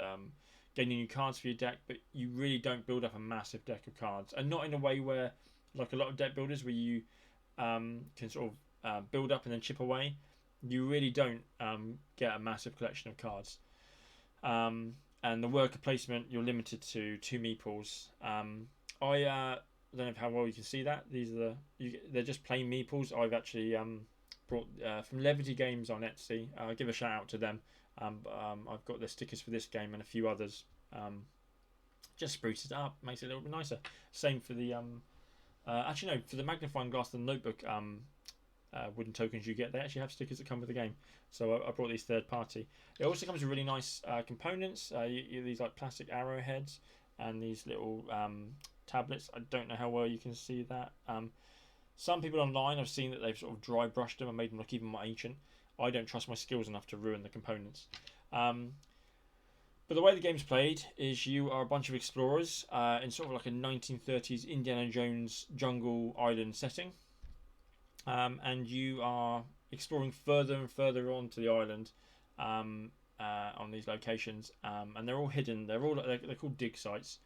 gaining new cards for your deck, but you really don't build up a massive deck of cards, and not in a way where, like a lot of deck builders, where you can sort of build up and then chip away. You really don't get a massive collection of cards. And the worker placement, you're limited to 2 meeples. I don't know how well you can see that. They're just plain meeples. I've actually brought from Levity Games on Etsy. I'll give a shout out to them. I've got the stickers for this game and a few others. Just spruces it up, makes it a little bit nicer. Same for the for the magnifying glass, the notebook wooden tokens you get, they actually have stickers that come with the game. So I brought these third party. It also comes with really nice components. These like plastic arrowheads and these little tablets. I don't know how well you can see that. Some people online have seen that they've sort of dry brushed them and made them look even more ancient. I don't trust my skills enough to ruin the components. But the way the game's played is you are a bunch of explorers in sort of like a 1930s Indiana Jones jungle island setting. And you are exploring further and further onto the island on these locations, and they're all hidden. They're called dig sites,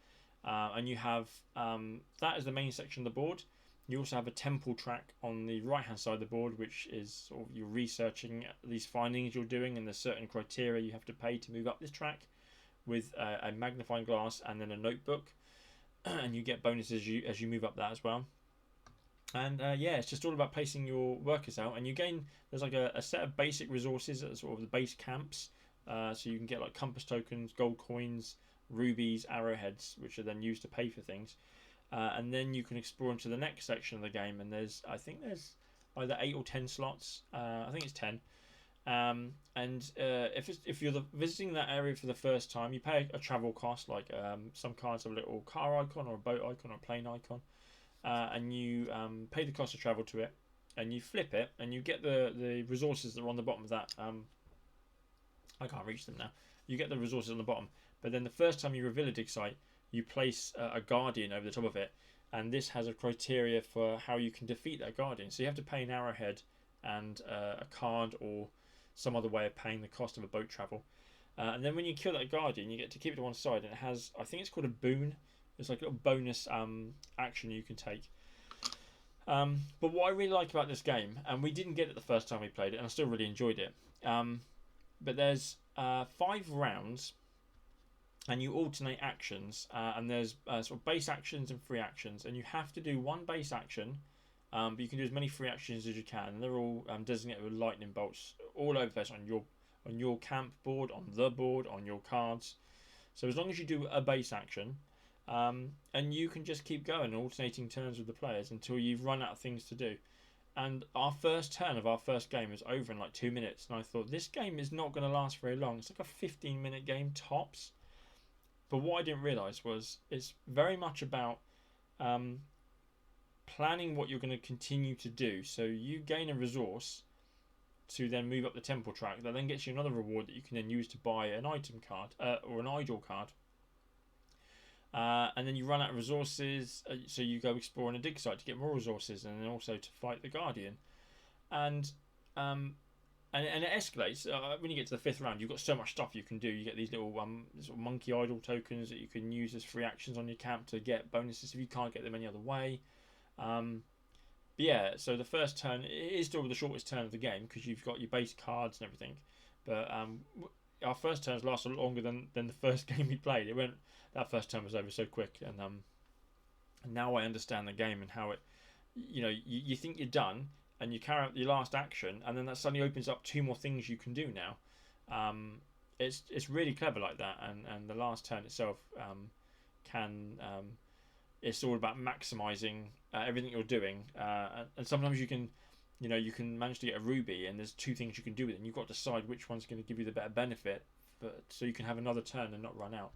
and you have that is the main section of the board. You also have a temple track on the right hand side of the board, which is sort of you're researching these findings you're doing, and there's certain criteria you have to pay to move up this track with a magnifying glass and then a notebook, and you get bonuses as you move up that as well. And yeah, it's just all about placing your workers out, and you gain. There's like a set of basic resources at sort of the base camps, so you can get like compass tokens, gold coins, rubies, arrowheads, which are then used to pay for things. And then you can explore into the next section of the game, and I think there's either 8 or 10 slots. I think it's 10. And if you're visiting that area for the first time, you pay a travel cost, like some cards have a little car icon or a boat icon or a plane icon, and you pay the cost to travel to it, and you flip it, and you get the resources that are on the bottom of that. I can't reach them now. You get the resources on the bottom, but then the first time you reveal a dig site, you place a guardian over the top of it, and this has a criteria for how you can defeat that guardian. So you have to pay an arrowhead and a card or some other way of paying the cost of a boat travel. And then when you kill that guardian, you get to keep it to one side, and it has, I think it's called a boon. It's like a little bonus action you can take. But what I really like about this game, and we didn't get it the first time we played it, and I still really enjoyed it. But there's 5 rounds, and you alternate actions, and there's sort of base actions and free actions, and you have to do one base action, but you can do as many free actions as you can, and they're all designated with lightning bolts all over the place on your camp board, on the board, on your cards. So as long as you do a base action, and you can just keep going, alternating turns with the players until you've run out of things to do. And our first turn of our first game was over in like 2 minutes, and I thought this game is not going to last very long. It's like a 15-minute game tops. But what I didn't realise was it's very much about planning what you're going to continue to do. So you gain a resource to then move up the temple track that then gets you another reward that you can then use to buy an item card or an idol card. And then you run out of resources, so you go explore on a dig site to get more resources, and then also to fight the guardian. And it escalates when you get to the 5th round. You've got so much stuff you can do. You get these little sort of monkey idol tokens that you can use as free actions on your camp to get bonuses if you can't get them any other way. But yeah, so the first turn it is still the shortest turn of the game because you've got your base cards and everything. But our first turns lasted a lot longer than the first game we played. That first turn was over so quick, and now I understand the game and how it. You think you're done, and you carry out your last action, and then that suddenly opens up 2 more things you can do now. It's really clever like that, and the last turn itself it's all about maximising everything you're doing, and sometimes you can manage to get a ruby, and there's 2 things you can do with it, and you've got to decide which one's going to give you the better benefit, so you can have another turn and not run out.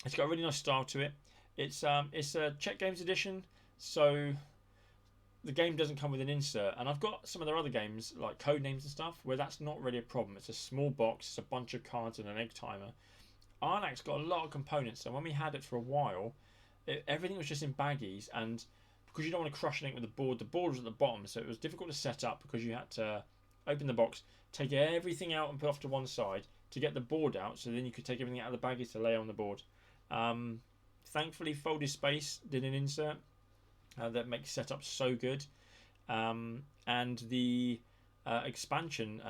It's got a really nice style to it. It's a Czech Games edition, so the game doesn't come with an insert, and I've got some of their other games like Codenames and stuff where that's not really a problem. It's a small box, it's a bunch of cards and an egg timer. Arnac's got a lot of components, and when we had it for a while, everything was just in baggies, and because you don't want to crush anything with the board was at the bottom, so it was difficult to set up because you had to open the box, take everything out and put off to one side to get the board out, so then you could take everything out of the baggies to lay on the board. Thankfully, Folded Space did an insert that makes setup so good, and the expansion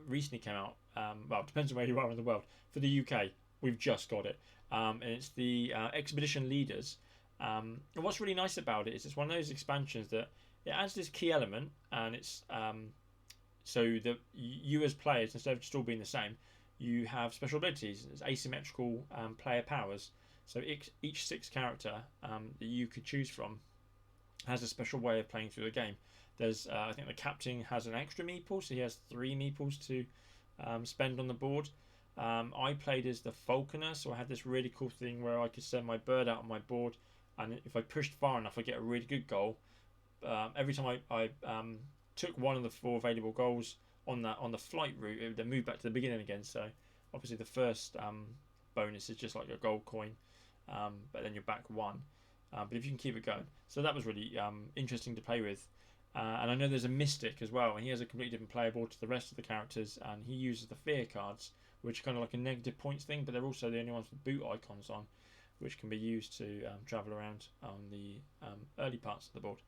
recently came out. Well, it depends on where you are in the world. For the UK, we've just got it, and it's the Expedition Leaders. And what's really nice about it is it's one of those expansions that it adds this key element, and it's so that you as players, instead of just all being the same, you have special abilities. It's asymmetrical player powers. So each 6 character that you could choose from has a special way of playing through the game. There's I think the captain has an extra meeple, so he has 3 meeples to spend on the board. I played as the falconer, so I had this really cool thing where I could send my bird out on my board, and if I pushed far enough, I get a really good goal. Every time I took one of the 4 available goals on the flight route, it would then move back to the beginning again. So obviously the first bonus is just like a gold coin, but then you're back 1. But if you can keep it going, so that was really interesting to play with. And I know there's a Mystic as well, and he has a completely different playable to the rest of the characters, and he uses the fear cards, which are kind of like a negative points thing, but they're also the only ones with boot icons on, which can be used to travel around on the early parts of the board.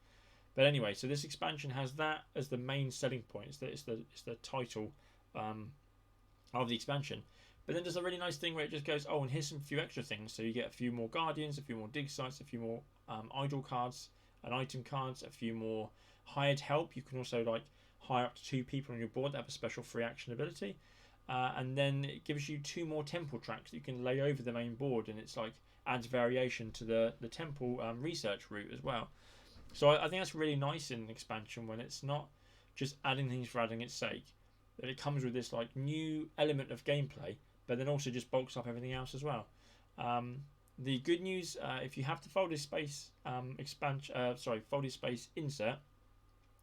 But anyway, so this expansion has that as the main selling point. It's the title of the expansion. But then there's a really nice thing where it just goes, oh, and here's some few extra things. So you get a few more guardians, a few more dig sites, a few more idol cards and item cards, a few more hired help. You can also like hire up to 2 people on your board that have a special free action ability. And then it gives you 2 more temple tracks that you can lay over the main board, and it's like adds variation to the temple research route as well. So I think that's really nice in an expansion when it's not just adding things for adding its sake. That it comes with this like new element of gameplay, but then also just bulks up everything else as well. The good news, if you have the folded space folded space insert,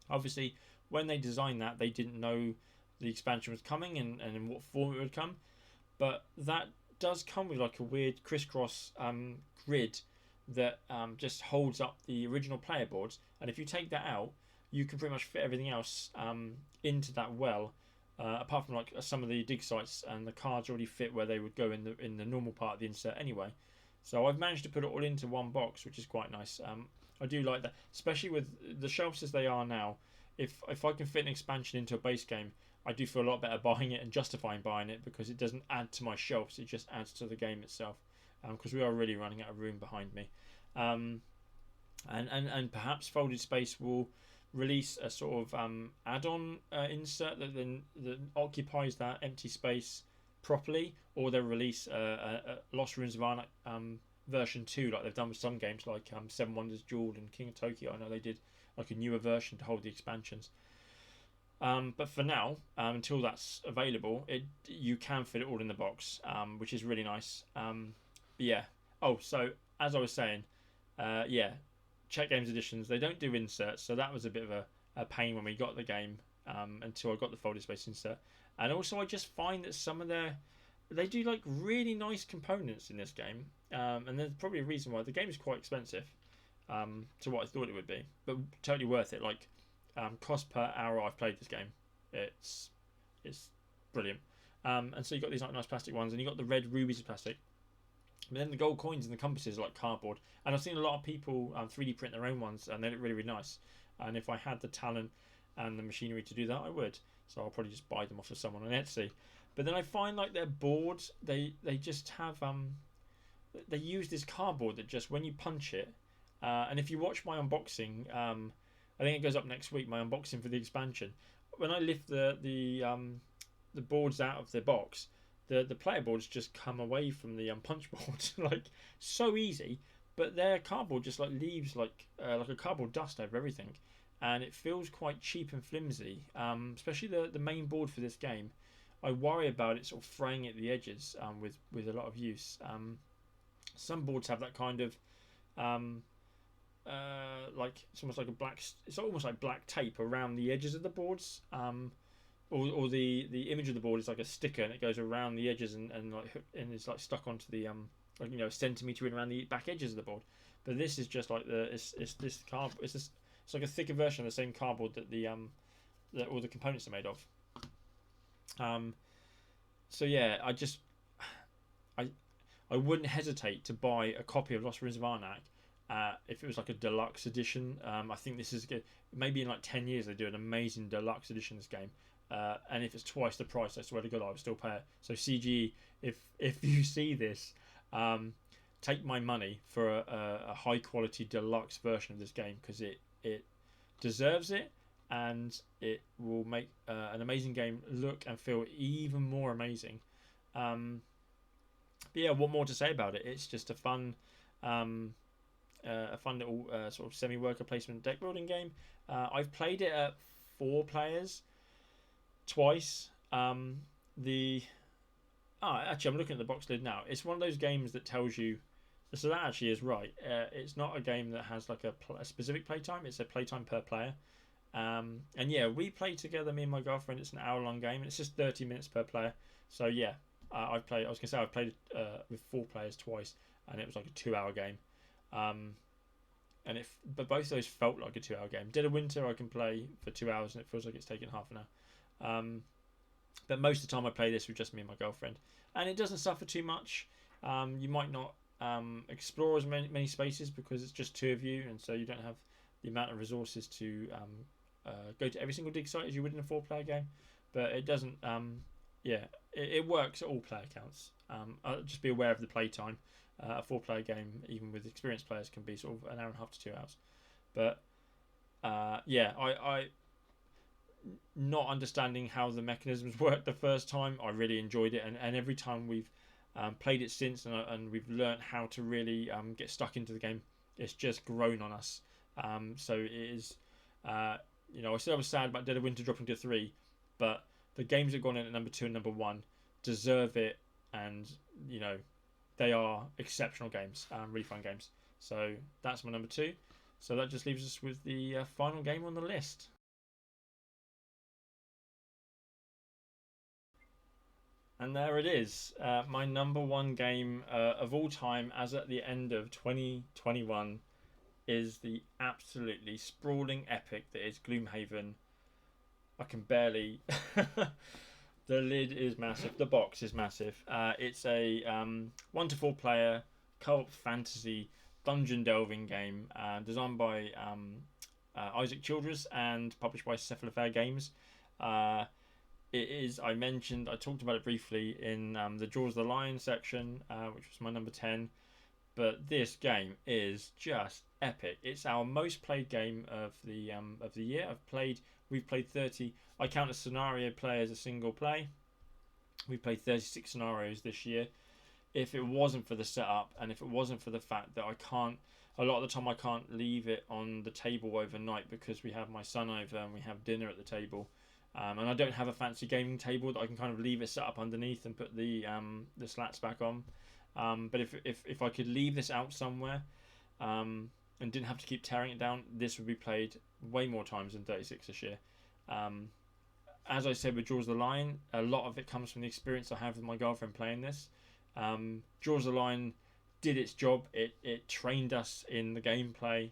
obviously when they designed that, they didn't know the expansion was coming and in what form it would come, but that does come with like a weird crisscross grid that just holds up the original player boards, and if you take that out, you can pretty much fit everything else into that well. Apart from like some of the dig sites, and the cards already fit where they would go in the normal part of the insert anyway. So I've managed to put it all into one box, which is quite nice. I do like that, especially with the shelves as they are now. If I can fit an expansion into a base game, I do feel a lot better buying it and justifying buying it, because it doesn't add to my shelves, it just adds to the game itself. Because we are really running out of room behind me. And perhaps Folded Space will release a sort of add-on insert that occupies that empty space properly, or they'll release a Lost Ruins of Arnak version 2, like they've done with some games like Seven Wonders Duel and King of Tokyo. I know they did like a newer version to hold the expansions. But for now, until that's available, you can fit it all in the box, which is really nice. Yeah. Oh, so as I was saying, yeah, Czech Games editions, they don't do inserts, so that was a bit of a pain when we got the game, until I got the folded space insert. And also I just find that they do like really nice components in this game, and there's probably a reason why the game is quite expensive to what I thought it would be, but totally worth it. Like cost per hour I've played this game, it's brilliant. And so you got these like nice plastic ones, and you got the red rubies of plastic. But then the gold coins and the compasses are like cardboard, and I've seen a lot of people 3D print their own ones, and they look really, really nice. And if I had the talent and the machinery to do that, I would. So I'll probably just buy them off of someone on Etsy. But then I find like their boards, they just have they use this cardboard that just when you punch it, and if you watch my unboxing, I think it goes up next week, my unboxing for the expansion. When I lift the boards out of the box, the player boards just come away from the punch board like so easy, but their cardboard just like leaves like a cardboard dust over everything, and it feels quite cheap and flimsy. Especially the main board for this game, I worry about it sort of fraying at the edges with a lot of use. Some boards have that kind of like it's almost like it's almost like black tape around the edges of the boards. Or the image of the board is like a sticker, and it goes around the edges and it's like stuck onto the like, a centimetre in around the back edges of the board. But this is just like it's this card. It's like a thicker version of the same cardboard that that all the components are made of. So yeah, I wouldn't hesitate to buy a copy of Lost Ruins of Arnak if it was like a deluxe edition. I think this is good. Maybe in like 10 years they do an amazing deluxe edition of this game. And if it's twice the price, I swear to God, I would still pay it. So CGE, if you see this, take my money for a high quality deluxe version of this game, because it deserves it, and it will make an amazing game look and feel even more amazing. But yeah, what more to say about it? It's just a fun little sort of semi-worker placement deck building game. I've played it at 4 players twice. Actually, I'm looking at the box lid now. It's one of those games that tells you, so that actually is right. It's not a game that has like a specific playtime. It's a playtime per player. And yeah, we play together, me and my girlfriend. It's an hour-long game, and it's just 30 minutes per player. So yeah, I've played with 4 players twice, and it was like a 2-hour game. but both those felt like a 2 hour game. Dead of Winter I can play for 2 hours and it feels like it's taken half an hour. But most of the time I play this with just me and my girlfriend, and it doesn't suffer too much. You might not explore as many spaces because it's just two of you, and so you don't have the amount of resources to go to every single dig site as you would in a 4-player game. But it doesn't. It works at all player counts. Just be aware of the play time. A 4-player game, even with experienced players, can be sort of an hour and a half to 2 hours. But I not understanding how the mechanisms worked the first time, I really enjoyed it, and every time we've played it since, and we've learned how to really get stuck into the game, it's just grown on us. So it is, I still was sad about Dead of Winter dropping to 3, but the games that have gone in at number 2 and number 1 deserve it, and they are exceptional games, really fun games. So that's my number 2. So that just leaves us with the final game on the list. And there it is, my number 1 game of all time, as at the end of 2021, is the absolutely sprawling epic that is Gloomhaven. I can barely. The lid is massive. The box is massive. It's a 1 to 4 player co-op fantasy dungeon delving game designed by Isaac Childress and published by Cephalofair Games. It is. I talked about it briefly in the Jaws of the Lion section, which was my number 10. But this game is just epic. It's our most played game of the year. We've played 30. I count a scenario play as a single play. We've played 36 scenarios this year. If it wasn't for the setup, and if it wasn't for the fact that a lot of the time I can't leave it on the table overnight because we have my son over and we have dinner at the table. And I don't have a fancy gaming table that I can kind of leave it set up underneath and put the slats back on. But if I could leave this out somewhere and didn't have to keep tearing it down, this would be played way more times than 36 this year. As I said with Jaws of the Lion, a lot of it comes from the experience I have with my girlfriend playing this. Jaws of the Lion did its job. It trained us in the gameplay.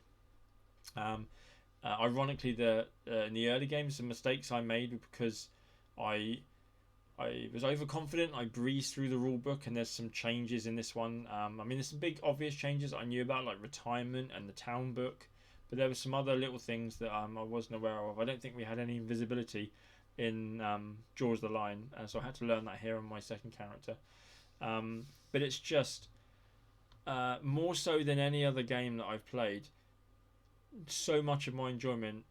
Ironically, in the early games, the mistakes I made were because I was overconfident. I breezed through the rule book, and there's some changes in this one. There's some big obvious changes I knew about, like retirement and the town book, but there were some other little things that I wasn't aware of. I don't think we had any invisibility in Jaws of the Lion, so I had to learn that here on my second character. But it's just more so than any other game that I've played. So much of my enjoyment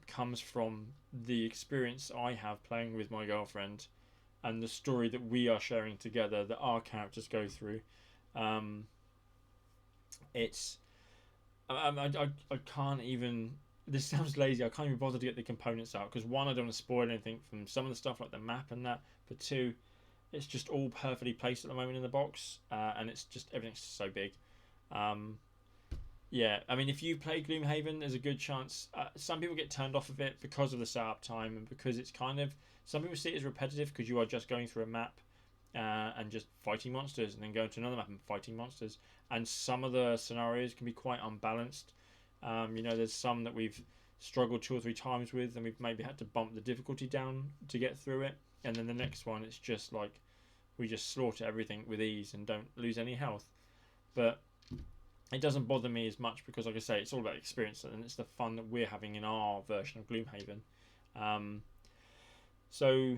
comes from the experience I have playing with my girlfriend and the story that we are sharing together, that our characters go through. I can't even. This sounds lazy. I can't even bother to get the components out because, one, I don't want to spoil anything from some of the stuff like the map and that. But two, it's just all perfectly placed at the moment in the box, and it's just everything's so big. If you play Gloomhaven, there's a good chance. Some people get turned off of it because of the setup time and because it's kind of. Some people see it as repetitive because you are just going through a map and just fighting monsters, and then going to another map and fighting monsters. And some of the scenarios can be quite unbalanced. There's some that we've struggled 2 or 3 times with, and we've maybe had to bump the difficulty down to get through it. And then the next one, it's just like we just slaughter everything with ease and don't lose any health. But it doesn't bother me as much because, like I say, it's all about experience, and it's the fun that we're having in our version of Gloomhaven. So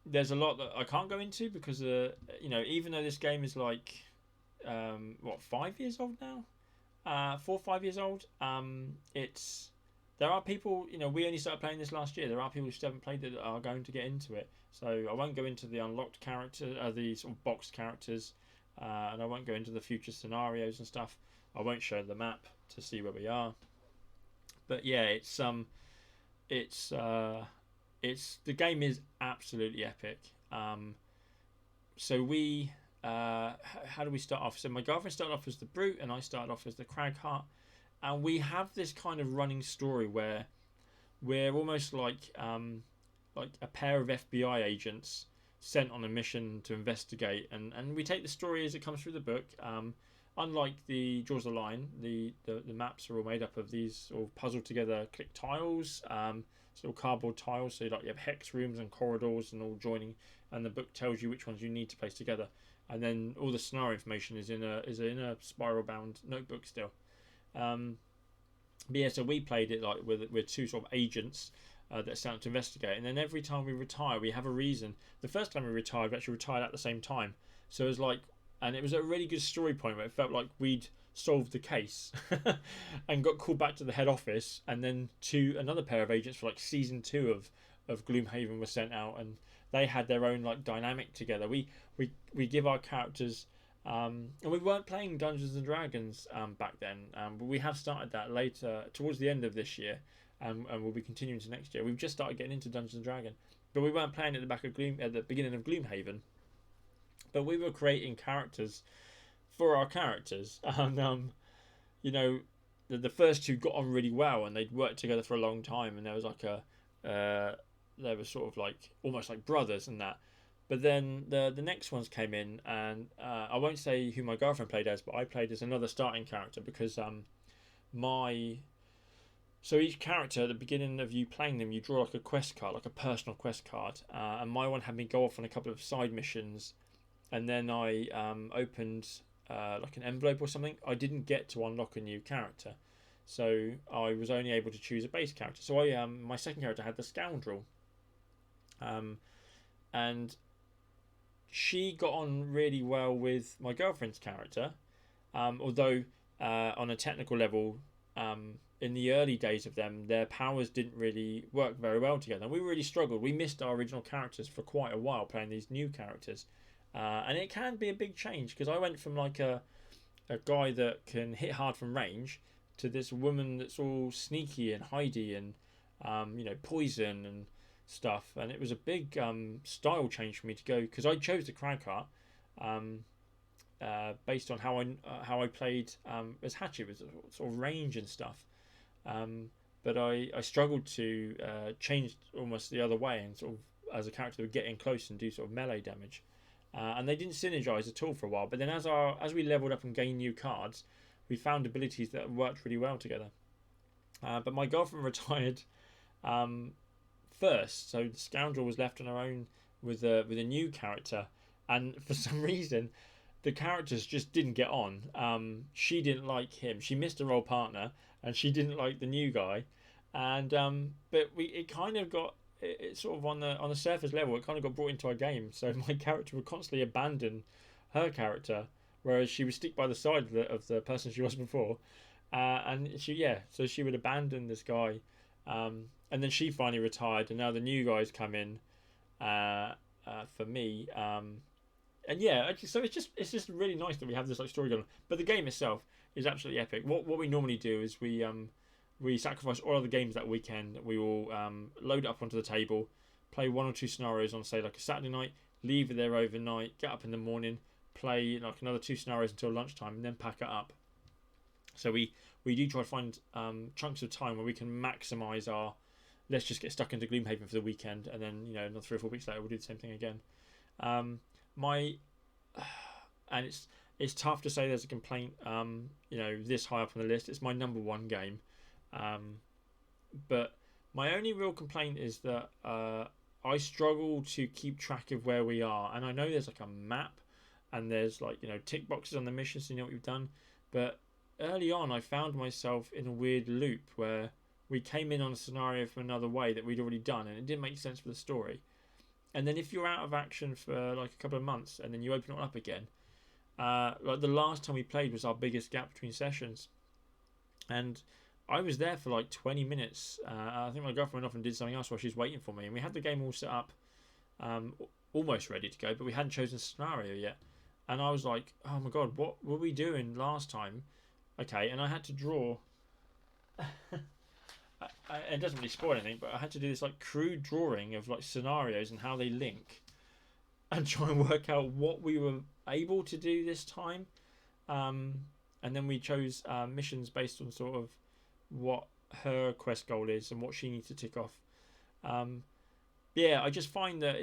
there's a lot that I can't go into because, even though this game is like, 5 years old now? 4 or 5 years old. There are people, we only started playing this last year. There are people who still haven't played it that are going to get into it. So I won't go into the unlocked character, the sort of boxed characters, and I won't go into the future scenarios and stuff. I won't show the map to see where we are. But yeah, the game is absolutely epic. So we. How do we start off? So my girlfriend started off as the Brute, and I started off as the Cragheart, and we have this kind of running story where we're almost like a pair of FBI agents sent on a mission to investigate, and we take the story as it comes through the book. unlike the Jaws of the Lion, the maps are all made up of these sort of puzzled together click tiles, sort of cardboard tiles. So like you have hex rooms and corridors and all joining, and the book tells you which ones you need to place together. And then all the scenario information is in a spiral bound notebook still. But yeah, so we played it like with two sort of agents that set out to investigate, and then every time we retire, we have a reason. The first time we retired, we actually retired at the same time. So it was like, and it was a really good story point where it felt like we'd solved the case and got called back to the head office, and then to another pair of agents for like season 2 of Gloomhaven was sent out, and they had their own like dynamic together. We give our characters. And we weren't playing Dungeons and Dragons back then, but we have started that later towards the end of this year, and we'll be continuing to next year. We've just started getting into Dungeons and Dragons, but we weren't playing at the beginning of Gloomhaven. But we were creating characters for our characters, and you know, the first two got on really well, and they'd worked together for a long time, and there was like they were sort of like almost like brothers and that. But then the next ones came in, and I won't say who my girlfriend played as, but I played as another starting character because so each character at the beginning of you playing them, you draw like a quest card, like a personal quest card, and my one had me go off on a couple of side missions, and then I opened like an envelope or something. I didn't get to unlock a new character, so I was only able to choose a base character. So I my second character had the scoundrel, and she got on really well with my girlfriend's character, although on a technical level, in the early days of them, their powers didn't really work very well together. And we really struggled. We missed our original characters for quite a while playing these new characters. And it can be a big change because I went from like a guy that can hit hard from range to this woman that's all sneaky and hidey and poison and stuff, and it was a big style change for me to go because I chose the Cragheart based on how I played as Hatchet with sort of range and stuff, but I struggled to change almost the other way and sort of as a character that would get in close and do sort of melee damage, and they didn't synergize at all for a while. But then as we leveled up and gained new cards, we found abilities that worked really well together. But my girlfriend retired first, so the scoundrel was left on her own with a new character, and for some reason the characters just didn't get on. She didn't like him, she missed a role partner, and she didn't like the new guy, and but it kind of got it sort of on the surface level, it kind of got brought into our game, so my character would constantly abandon her character, whereas she would stick by the side of the person she was before, and so she would abandon this guy. And then she finally retired, and now the new guys come in for me. And yeah, so it's just really nice that we have this like story going on. But the game itself is absolutely epic. What we normally do is we sacrifice all other games that weekend. We will load it up onto the table, play 1 or 2 scenarios on say like a Saturday night, leave it there overnight, get up in the morning, play like another 2 scenarios until lunchtime, and then pack it up. So we do try to find chunks of time where we can maximise our. Let's just get stuck into Gloomhaven for the weekend, and then another 3 or 4 weeks later we'll do the same thing again. And it's tough to say there's a complaint. This high up on the list, it's my number 1 game. But my only real complaint is that I struggle to keep track of where we are, and I know there's like a map, and there's like tick boxes on the mission, so you know what we've done. But early on, I found myself in a weird loop where we came in on a scenario from another way that we'd already done, and it didn't make sense for the story. And then if you're out of action for like a couple of months, and then you open it up again, like the last time we played was our biggest gap between sessions, and I was there for like 20 minutes. I think my girlfriend went off and did something else while she was waiting for me, and we had the game all set up, almost ready to go, but we hadn't chosen a scenario yet. And I was like, oh my god, what were we doing last time? Okay, and I had to draw. It doesn't really spoil anything, but I had to do this like crude drawing of like scenarios and how they link, and try and work out what we were able to do this time. And then we chose missions based on sort of what her quest goal is and what she needs to tick off. I just find that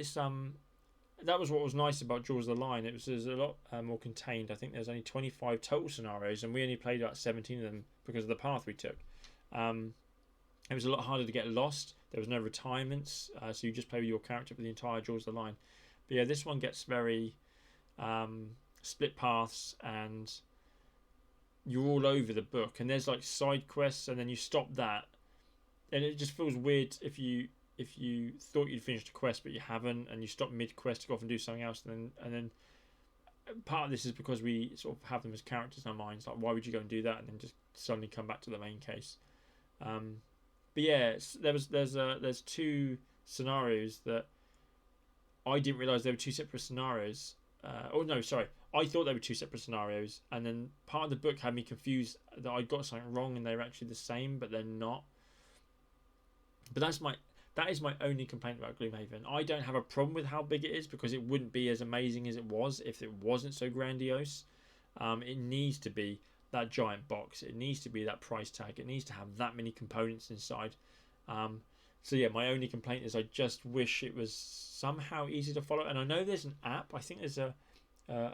that was what was nice about Jaws of the Lion. There's a lot more contained. I think there's only 25 total scenarios, and we only played about 17 of them because of the path we took. Um, it was a lot harder to get lost. There was no retirements, so you just play with your character for the entire Jaws of the Lion. But yeah, this one gets very split paths, and you're all over the book. And there's like side quests, and then you stop that, and it just feels weird if you thought you'd finished a quest but you haven't, and you stop mid quest to go off and do something else, and then part of this is because we sort of have them as characters in our minds. Like, why would you go and do that and then just suddenly come back to the main case? But yeah, there's two scenarios that I didn't realize they were two separate scenarios. Oh no, sorry, I thought they were two separate scenarios, and then part of the book had me confused that I got something wrong and they were actually the same, but they're not. But that is my only complaint about Gloomhaven. I don't have a problem with how big it is, because it wouldn't be as amazing as it was if it wasn't so grandiose. It needs to be that giant box. It needs to be that price tag. It needs to have that many components inside. So yeah, my only complaint is I just wish it was somehow easy to follow. And I know there's an app. I think there's a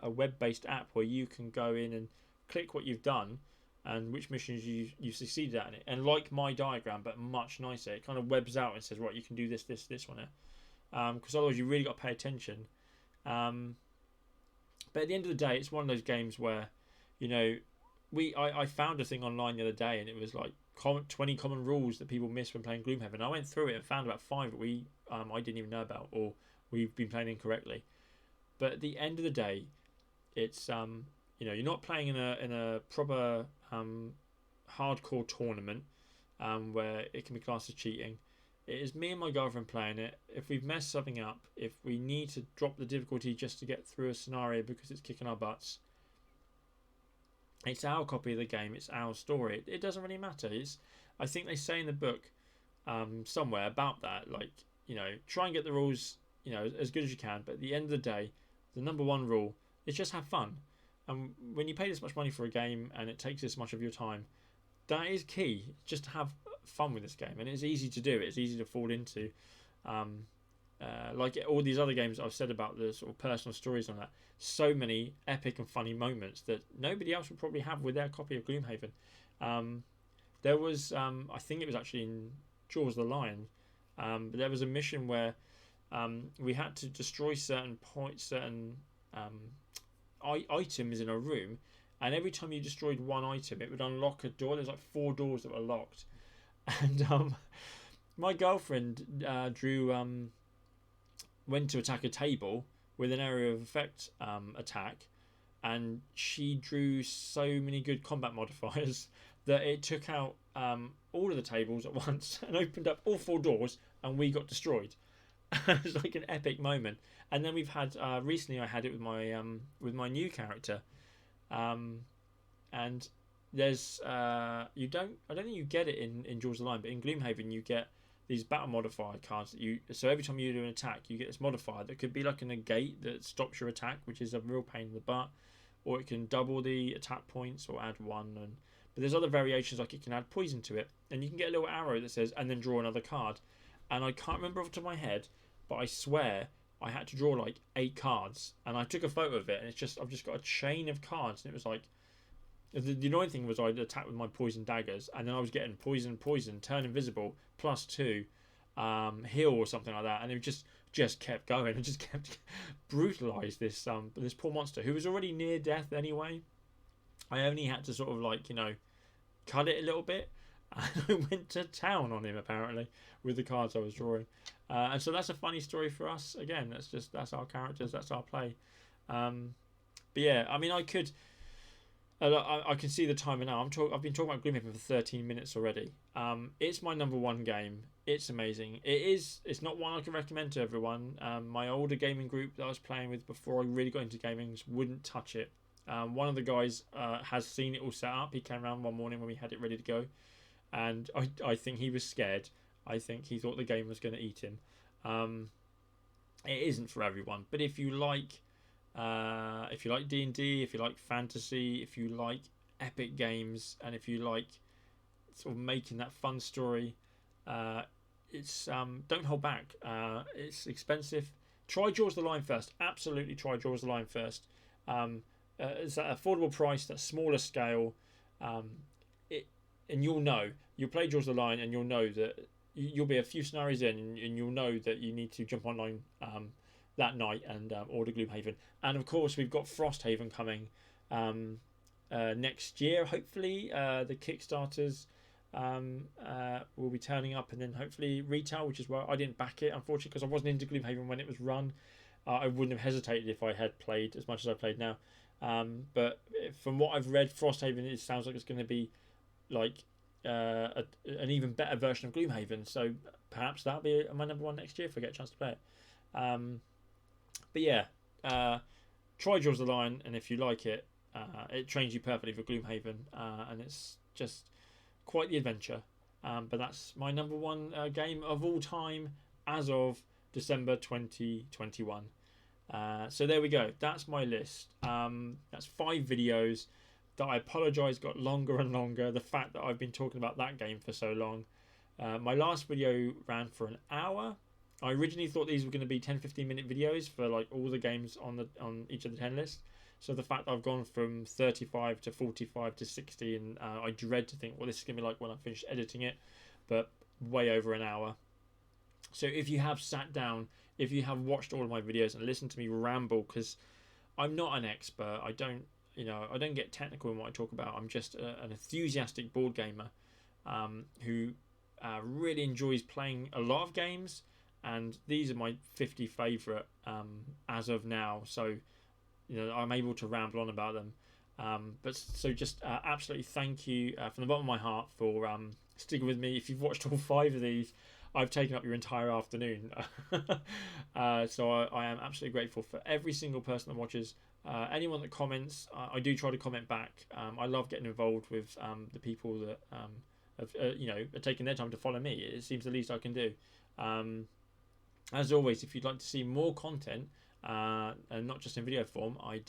web-based app where you can go in and click what you've done and which missions you succeeded at in it. And like my diagram, but much nicer. It kind of webs out and says, right, you can do this one here. Because otherwise you really got to pay attention. But at the end of the day, it's one of those games where, you know, I found a thing online the other day, and it was like 20 common rules that people miss when playing Gloomhaven. I went through it and found about 5 that I didn't even know about, or we've been playing incorrectly. But at the end of the day, it's you're not playing in a proper hardcore tournament where it can be classed as cheating. It is me and my girlfriend playing it. If we've messed something up, if we need to drop the difficulty just to get through a scenario because it's kicking our butts, it's our copy of the game. It's our story. It doesn't really matter. I think they say in the book somewhere about that, like, try and get the rules as good as you can. But at the end of the day, the number one rule is just have fun. And when you pay this much money for a game and it takes this much of your time, that is key. Just to have fun with this game, and it's easy to do. It's easy to fall into. Like all these other games I've said about the sort of personal stories on that, so many epic and funny moments that nobody else would probably have with their copy of Gloomhaven. There was, I think it was actually in Jaws of the Lion, but there was a mission where we had to destroy certain items in a room, and every time you destroyed one item, it would unlock a door. There's like 4 doors that were locked, and my girlfriend drew went to attack a table with an area of effect attack, and she drew so many good combat modifiers that it took out all of the tables at once and opened up all 4 doors, and we got destroyed. It was like an epic moment. And then we've had recently I had it with my new character, and there's I don't think you get it in Jaws of the Lion, but in Gloomhaven you get these battle modifier cards that so every time you do an attack you get this modifier that could be like a negate that stops your attack, which is a real pain in the butt, or it can double the attack points or add 1, but there's other variations, like it can add poison to it, and you can get a little arrow that says and then draw another card. And I can't remember off the top of my head, but I swear I had to draw like 8 cards, and I took a photo of it, and I've just got a chain of cards, and it was like, the annoying thing was I'd attack with my poison daggers, and then I was getting poison, turn invisible, +2, heal or something like that, and it just kept going and just kept brutalised this poor monster who was already near death anyway. I only had to sort of like cut it a little bit, and I went to town on him apparently with the cards I was drawing, and so that's a funny story for us. Again, that's our characters, that's our play. But yeah, I mean, I can see the timer now. I've been talking about Gloomhaven for 13 minutes already. It's my number 1 game. It's amazing. It's not one I can recommend to everyone. My older gaming group that I was playing with before I really got into gaming wouldn't touch it. One of the guys has seen it all set up. He came around one morning when we had it ready to go, and I think he was scared. I think he thought the game was going to eat him. It isn't for everyone, but if you like D&D, if you like fantasy, if you like epic games, and if you like sort of making that fun story, it's don't hold back. It's expensive. try Jaws the Line first. Absolutely try Jaws the Line first. It's that affordable price, that smaller scale. Um, and you'll play Jaws the Line, and you'll know that you'll be a few scenarios in, and you'll know that you need to jump online that night and order Gloomhaven. And of course, we've got Frosthaven coming next year. Hopefully, the Kickstarters will be turning up, and then hopefully retail, which is why I didn't back it, unfortunately, because I wasn't into Gloomhaven when it was run. I wouldn't have hesitated if I had played as much as I played now. But from what I've read, Frosthaven, it sounds like it's going to be like an even better version of Gloomhaven. So perhaps that'll be my number one next year if I get a chance to play it. But yeah, try Jaws the Line, and if you like it, it trains you perfectly for Gloomhaven, and it's just quite the adventure. But that's my number one game of all time as of December 2021. So there we go. That's my list. That's 5 videos that I apologise got longer and longer. The fact that I've been talking about that game for so long. My last video ran for an hour. I originally thought these were going to be 10-15 minute videos for like all the games on each of the 10 lists. So the fact that I've gone from 35 to 45 to 60, and I dread to think what this is going to be like when I finish editing it, but way over an hour. So if you have sat down, if you have watched all of my videos and listened to me ramble, because I'm not an expert, I don't get technical in what I talk about. I'm just an enthusiastic board gamer who really enjoys playing a lot of games, and these are my 50 favourite as of now. So I'm able to ramble on about them. But so just absolutely thank you from the bottom of my heart for sticking with me. If you've watched all 5 of these, I've taken up your entire afternoon. So I am absolutely grateful for every single person that watches. Anyone that comments, I do try to comment back. I love getting involved with the people that are taking their time to follow me. It seems the least I can do. As always, if you'd like to see more content, and not just in video form, I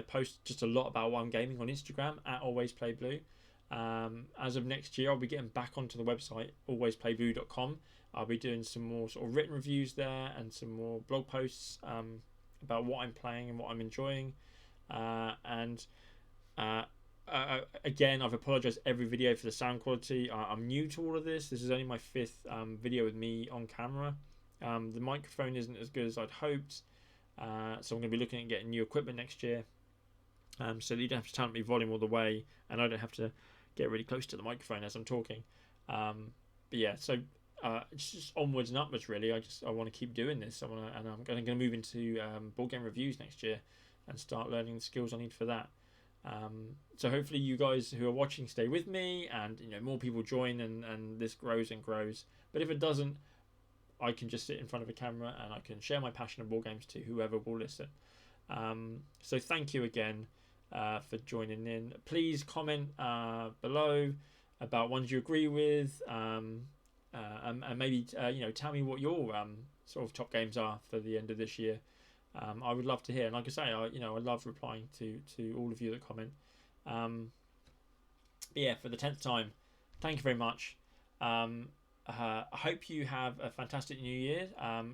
post just a lot about what I'm gaming on Instagram at alwaysplayblue. As of next year, I'll be getting back onto the website alwaysplayblue.com. I'll be doing some more sort of written reviews there and some more blog posts about what I'm playing and what I'm enjoying. Again, I've apologised every video for the sound quality. I'm new to all of this. This is only my 5th video with me on camera. The microphone isn't as good as I'd hoped, so I'm going to be looking at getting new equipment next year, so that you don't have to turn up your volume all the way, and I don't have to get really close to the microphone as I'm talking. But yeah, so it's just onwards and upwards really. I want to keep doing this. I'm going to move into board game reviews next year and start learning the skills I need for that. So hopefully you guys who are watching stay with me, and more people join, and this grows and grows. But if it doesn't, I can just sit in front of a camera and I can share my passion of board games to whoever will listen. So thank you again for joining in. Please comment below about ones you agree with, and maybe tell me what your sort of top games are for the end of this year. I would love to hear, and like I say, I love replying to all of you that comment. Yeah, for the 10th time, thank you very much. I hope you have a fantastic new year.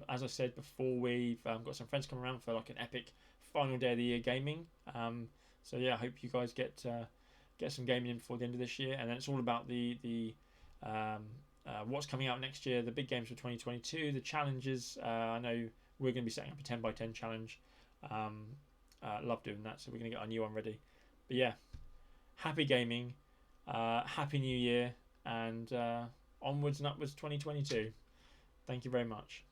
As I said before, we've got some friends coming around for like an epic final day of the year gaming. So yeah, I hope you guys get some gaming in before the end of this year, and then it's all about the what's coming out next year, the big games for 2022, the challenges. I know we're going to be setting up a 10 by 10 challenge. Love doing that, so we're going to get our new one ready. But yeah, happy gaming, happy new year, and onwards and upwards 2022. Thank you very much.